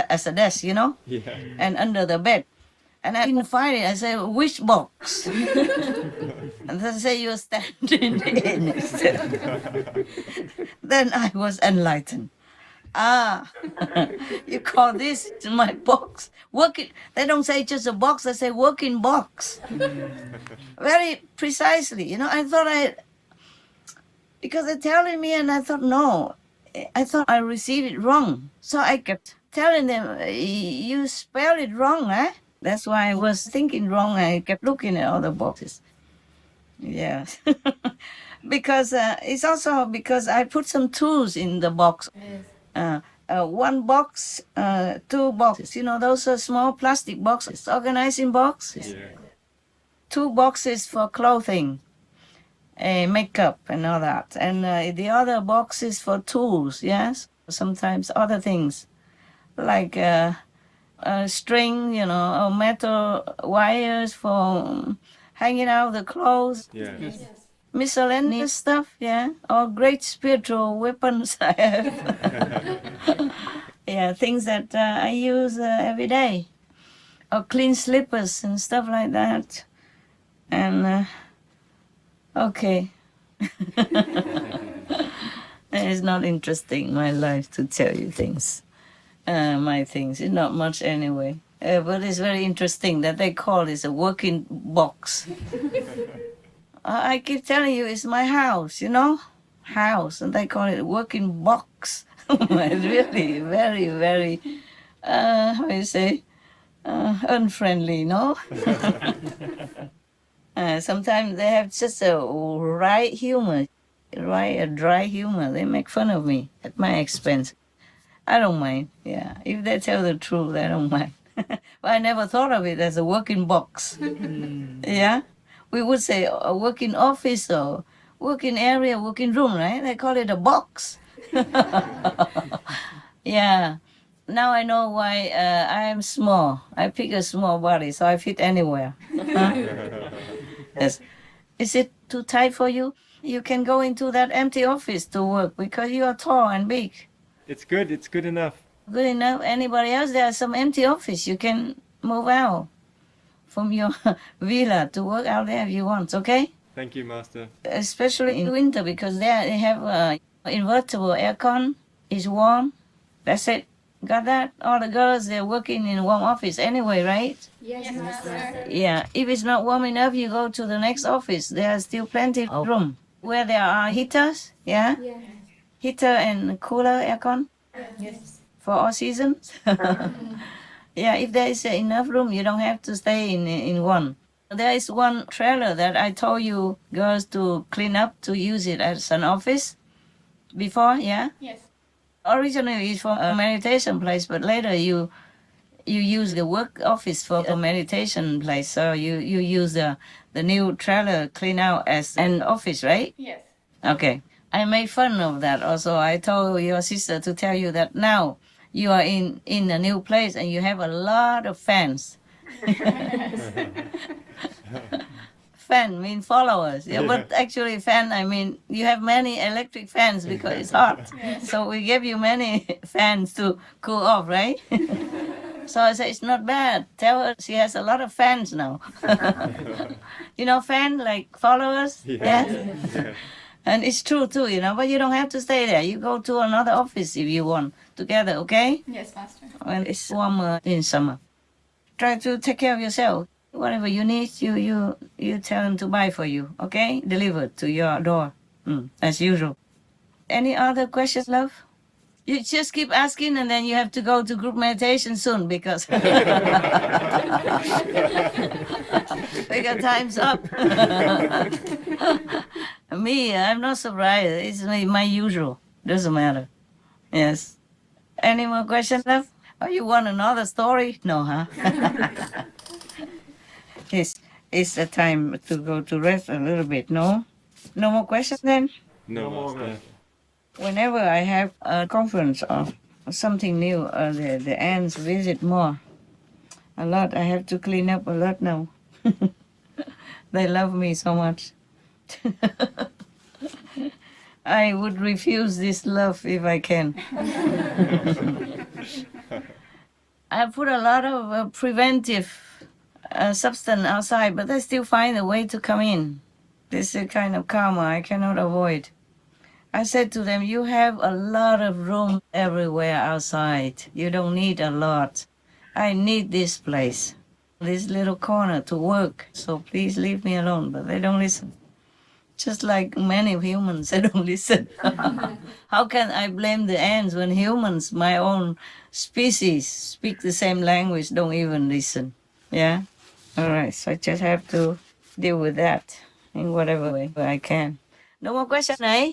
as a desk, you know, Yeah. and under the bed. And I didn't find it. I said, which box? And they say you're standing in it. Then I was enlightened. Ah, you call this my box? Working. They don't say just a box. They say working box. Very precisely. You know, I thought because they're telling me, and I thought no, I thought I received it wrong. So I kept telling them, you spell it wrong, eh? That's why I was thinking wrong. I kept looking at all the boxes. Yeah. Because it's also because I put some tools in the box. One box, two boxes. You know, those are small plastic boxes, organizing boxes. Yeah. 2 boxes for clothing, makeup, and all that. And the other boxes for tools, yes? Sometimes other things like string, you know, or metal wires for hanging out the clothes. Yeah. Miscellaneous stuff, yeah. Or great spiritual weapons I have. Yeah, things that I use every day. Or clean slippers and stuff like that. And, okay. It's not interesting, my life, to tell you things. My things. It's not much anyway. But it's very interesting that they call this a working box. I keep telling you, it's my house, you know? House. And they call it a working box. It's really very, very, how you say, unfriendly, no? Sometimes they have just a right humor, a dry humor. They make fun of me at my expense. I don't mind, yeah. If they tell the truth, I don't mind. But I never thought of it as a working box. Yeah? We would say a working office or working area, working room, right? They call it a box. Yeah. Now I know why I am small. I pick a small body, so I fit anywhere. Yes. Is it too tight for you? You can go into that empty office to work because you are tall and big. It's good. It's good enough. Good enough. Anybody else? There's some empty office. You can move out from your villa to work out there if you want, okay? Thank you, Master. Especially in winter because there they have invertible aircon. It's warm. That's it. Got that? All the girls, they're working in a warm office anyway, right? Yes, Master. Yeah. If it's not warm enough, you go to the next office. There's still plenty of room. Where there are heaters, yeah? Yeah. Heater and cooler aircon Yes. for all seasons. Yeah, if there is enough room, you don't have to stay in one. There is one trailer that I told you girls to clean up to use it as an office before, yeah? Yes. Originally it's for a meditation place, but later you use the work office for a meditation place. So you use the new trailer clean out as an office, right? Yes. Okay. I made fun of that also. I told your sister to tell you that now you are in a new place and you have a lot of fans. Fan mean followers. Yeah, but actually fan, I mean you have many electric fans because it's hot. So we give you many fans to cool off, right? So I said it's not bad. Tell her she has a lot of fans now. You know, fan like followers. Yes. And it's true too, you know, but you don't have to stay there. You go to another office if you want together, okay? Yes, Master. When it's warmer in summer. Try to take care of yourself. Whatever you need, you tell them to buy for you, okay? Delivered to your door, as usual. Any other questions, love? You just keep asking and then you have to go to group meditation soon because because time's up. Me, I'm not surprised. It's my usual. Doesn't matter. Yes. Any more questions, love? Oh, you want another story? No, huh? It's the time to go to rest a little bit, no? No more questions then? No, Master. Whenever I have a conference or something new, the ants visit more. A lot. I have to clean up a lot now. They love me so much. I would refuse this love if I can. I put a lot of preventive substance outside, but I still find a way to come in. This is a kind of karma I cannot avoid. I said to them, you have a lot of room everywhere outside. You don't need a lot. I need this place, this little corner to work. So please leave me alone. But they don't listen. Just like many humans, they don't listen. How can I blame the ants when humans, my own species, speak the same language, don't even listen? Yeah? All right, so I just have to deal with that in whatever way I can. No more questions, eh?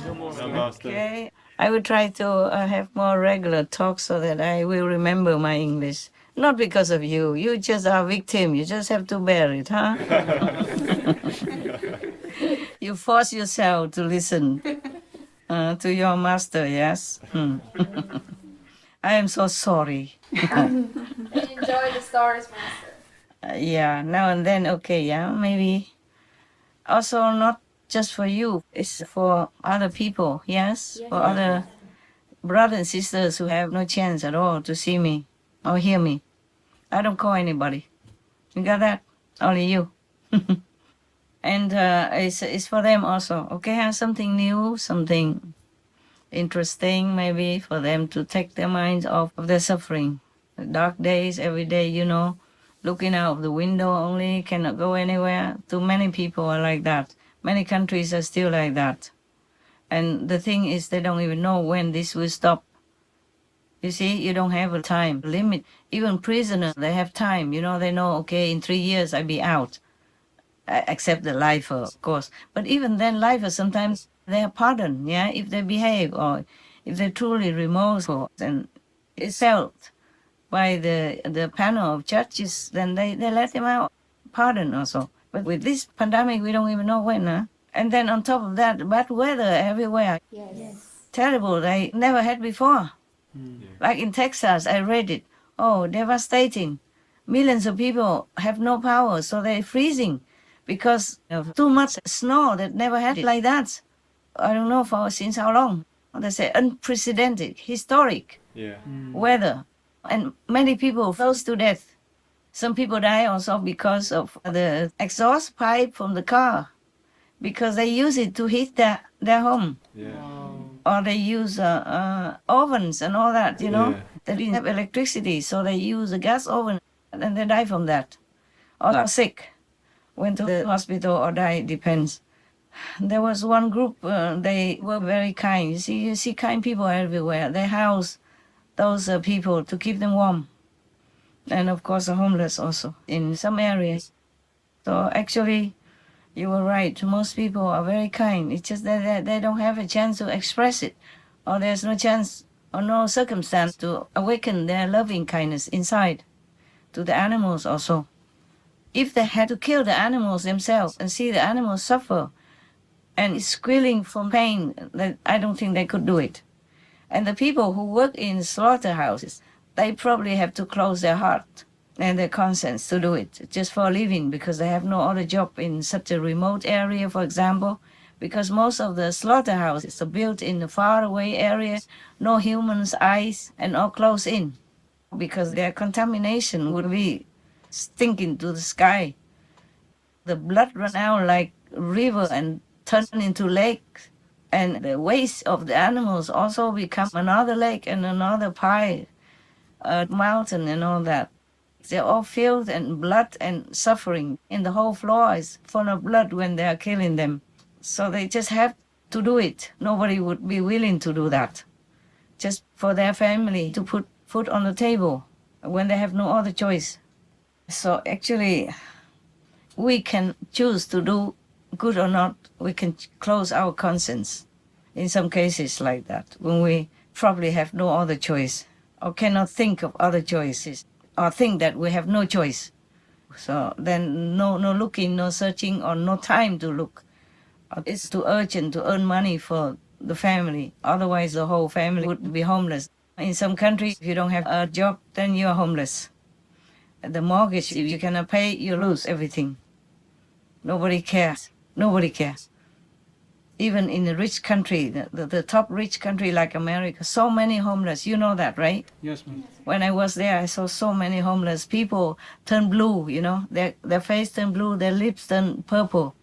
No, Master. Okay. I will try to have more regular talks so that I will remember my English. Not because of you. You just are a victim. You just have to bear it, huh? You force yourself to listen to your master, yes? I am so sorry. Enjoy the stories, Master. Yeah, now and then, okay, yeah, maybe. Also, not just for you, it's for other people, yes? For other brothers and sisters who have no chance at all to see me or hear me. I don't call anybody. You got that? Only you. And it's for them also, okay? Have something new, something interesting maybe for them to take their minds off of their suffering. The dark days, every day, you know, looking out of the window only, cannot go anywhere. Too many people are like that. Many countries are still like that. And the thing is, they don't even know when this will stop. You see, you don't have a time limit. Even prisoners, they have time. You know, they know, okay, in 3 years I'll be out. Except the lifer, of course. But even then, lifers, sometimes they are pardoned, yeah, if they behave or if they're truly remorseful. And it's felt by the panel of judges, then they let them out, pardon also. But with this pandemic, we don't even know when, huh? And then on top of that, bad weather everywhere. Yes. Terrible, they never had before. Like in Texas, I read it. Oh, devastating. Millions of people have no power, so they're freezing because of too much snow that never had it like that. I don't know for since how long. They say unprecedented, historic weather. And many people froze to death. Some people die also because of the exhaust pipe from the car, because they use it to heat their home. Or they use ovens and all that, you know. They didn't have electricity, so they use a gas oven and they die from that. Or are sick, went to the hospital or die, depends. There was one group, they were very kind. You see kind people everywhere. They house those people to keep them warm. And of course the homeless also in some areas. So actually, you were right. Most people are very kind. It's just that they don't have a chance to express it. Or there's no chance or no circumstance to awaken their loving kindness inside to the animals also. If they had to kill the animals themselves and see the animals suffer, and squealing from pain. I don't think they could do it. And the people who work in slaughterhouses, they probably have to close their heart and their conscience to do it just for a living, because they have no other job in such a remote area, for example, because most of the slaughterhouses are built in a faraway area, no human's eyes, and all closed in, because their contamination would be stinking to the sky. The blood run out like river and turn into lake, and the waste of the animals also become another lake and another pile, a mountain and all that. They're all filled and blood and suffering, and the whole floor is full of blood when they are killing them. So they just have to do it. Nobody would be willing to do that, just for their family to put food on the table when they have no other choice. So actually, we can choose to do good or not. We can close our conscience in some cases like that, when we probably have no other choice or cannot think of other choices or think that we have no choice. So then no looking, no searching, or no time to look. It's too urgent to earn money for the family. Otherwise, the whole family would be homeless. In some countries, if you don't have a job, then you are homeless. The mortgage, if you cannot pay, you lose everything. Nobody cares. Nobody cares. Even in a rich country, the top rich country like America, so many homeless. You know that, right? Yes, ma'am. When I was there, I saw so many homeless people turn blue, you know. Their face turned blue, their lips turned purple,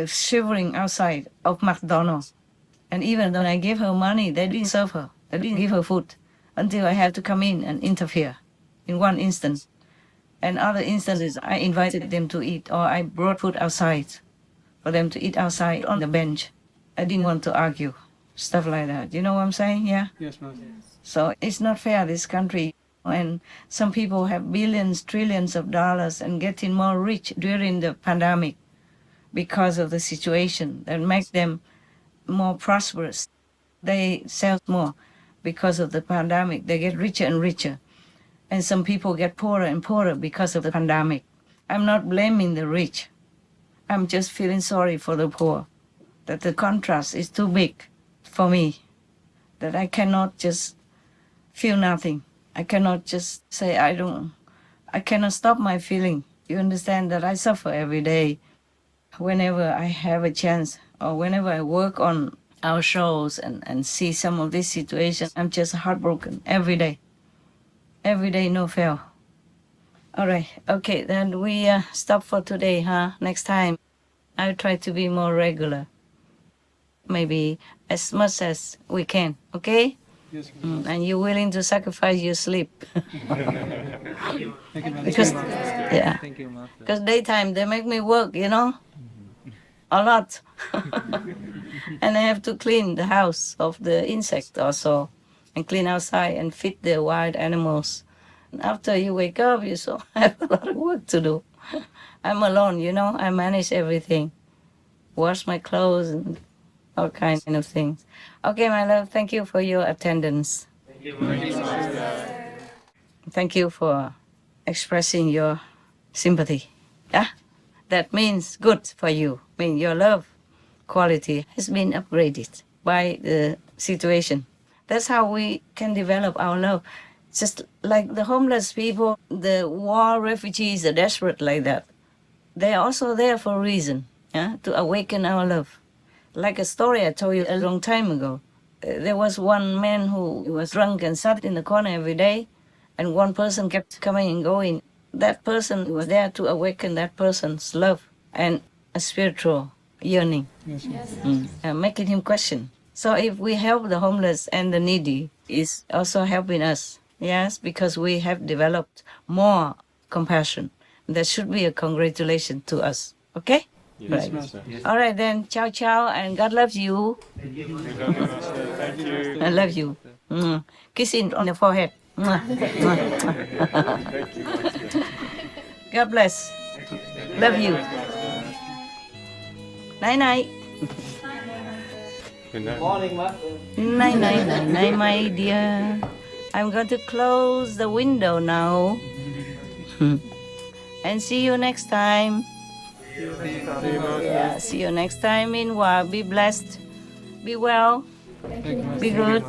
shivering outside of McDonald's. And even when I gave her money, they didn't serve her. They didn't give her food until I had to come in and interfere in one instance. And other instances, I invited them to eat, or I brought food outside for them to eat outside on the bench. I didn't want to argue, stuff like that. You know what I'm saying? Yeah? Yes, ma'am. So it's not fair, this country. And some people have billions, trillions of dollars and getting more rich during the pandemic because of the situation that makes them more prosperous. They sell more because of the pandemic. They get richer and richer. And some people get poorer and poorer because of the pandemic. I'm not blaming the rich. I'm just feeling sorry for the poor, that the contrast is too big for me, that I cannot just feel nothing. I cannot just say I cannot stop my feeling. You understand that I suffer every day. Whenever I have a chance, or whenever I work on our shows and see some of these situations, I'm just heartbroken every day. Every day, no fail. All right, okay, then we stop for today, huh? Next time, I'll try to be more regular. Maybe as much as we can, okay? Yes, ma'am. And you're willing to sacrifice your sleep. Thank you, ma'am. Because, yeah, Thank you, Master. because daytime, they make me work, you know? A lot. And I have to clean the house of the insect also, and clean outside and feed the wild animals. And after you wake up, you so have a lot of work to do. I'm alone, you know, I manage everything. Wash my clothes and all kinds of things. Okay, my love, thank you for your attendance. Thank you for expressing your sympathy. Yeah? That means good for you. I mean, your love quality has been upgraded by the situation. That's how we can develop our love. Just like the homeless people, the war refugees, the desperate like that. They are also there for a reason, yeah? To awaken our love. Like a story I told you a long time ago. There was one man who was drunk and sat in the corner every day, and one person kept coming and going. That person was there to awaken that person's love and a spiritual yearning, Yes, ma'am. making him question. So if we help the homeless and the needy, it's also helping us, yes, because we have developed more compassion. There should be a congratulation to us, okay? Yes, Right. Master. All right then, ciao ciao, and God loves you. Thank you. I love you. Kissing on the forehead. God bless. Love you. Night night. Good night. Night night night night, my dear. I'm going to close the window now. And see you next time. Yeah, see you next time. Meanwhile, be blessed, be well, be good.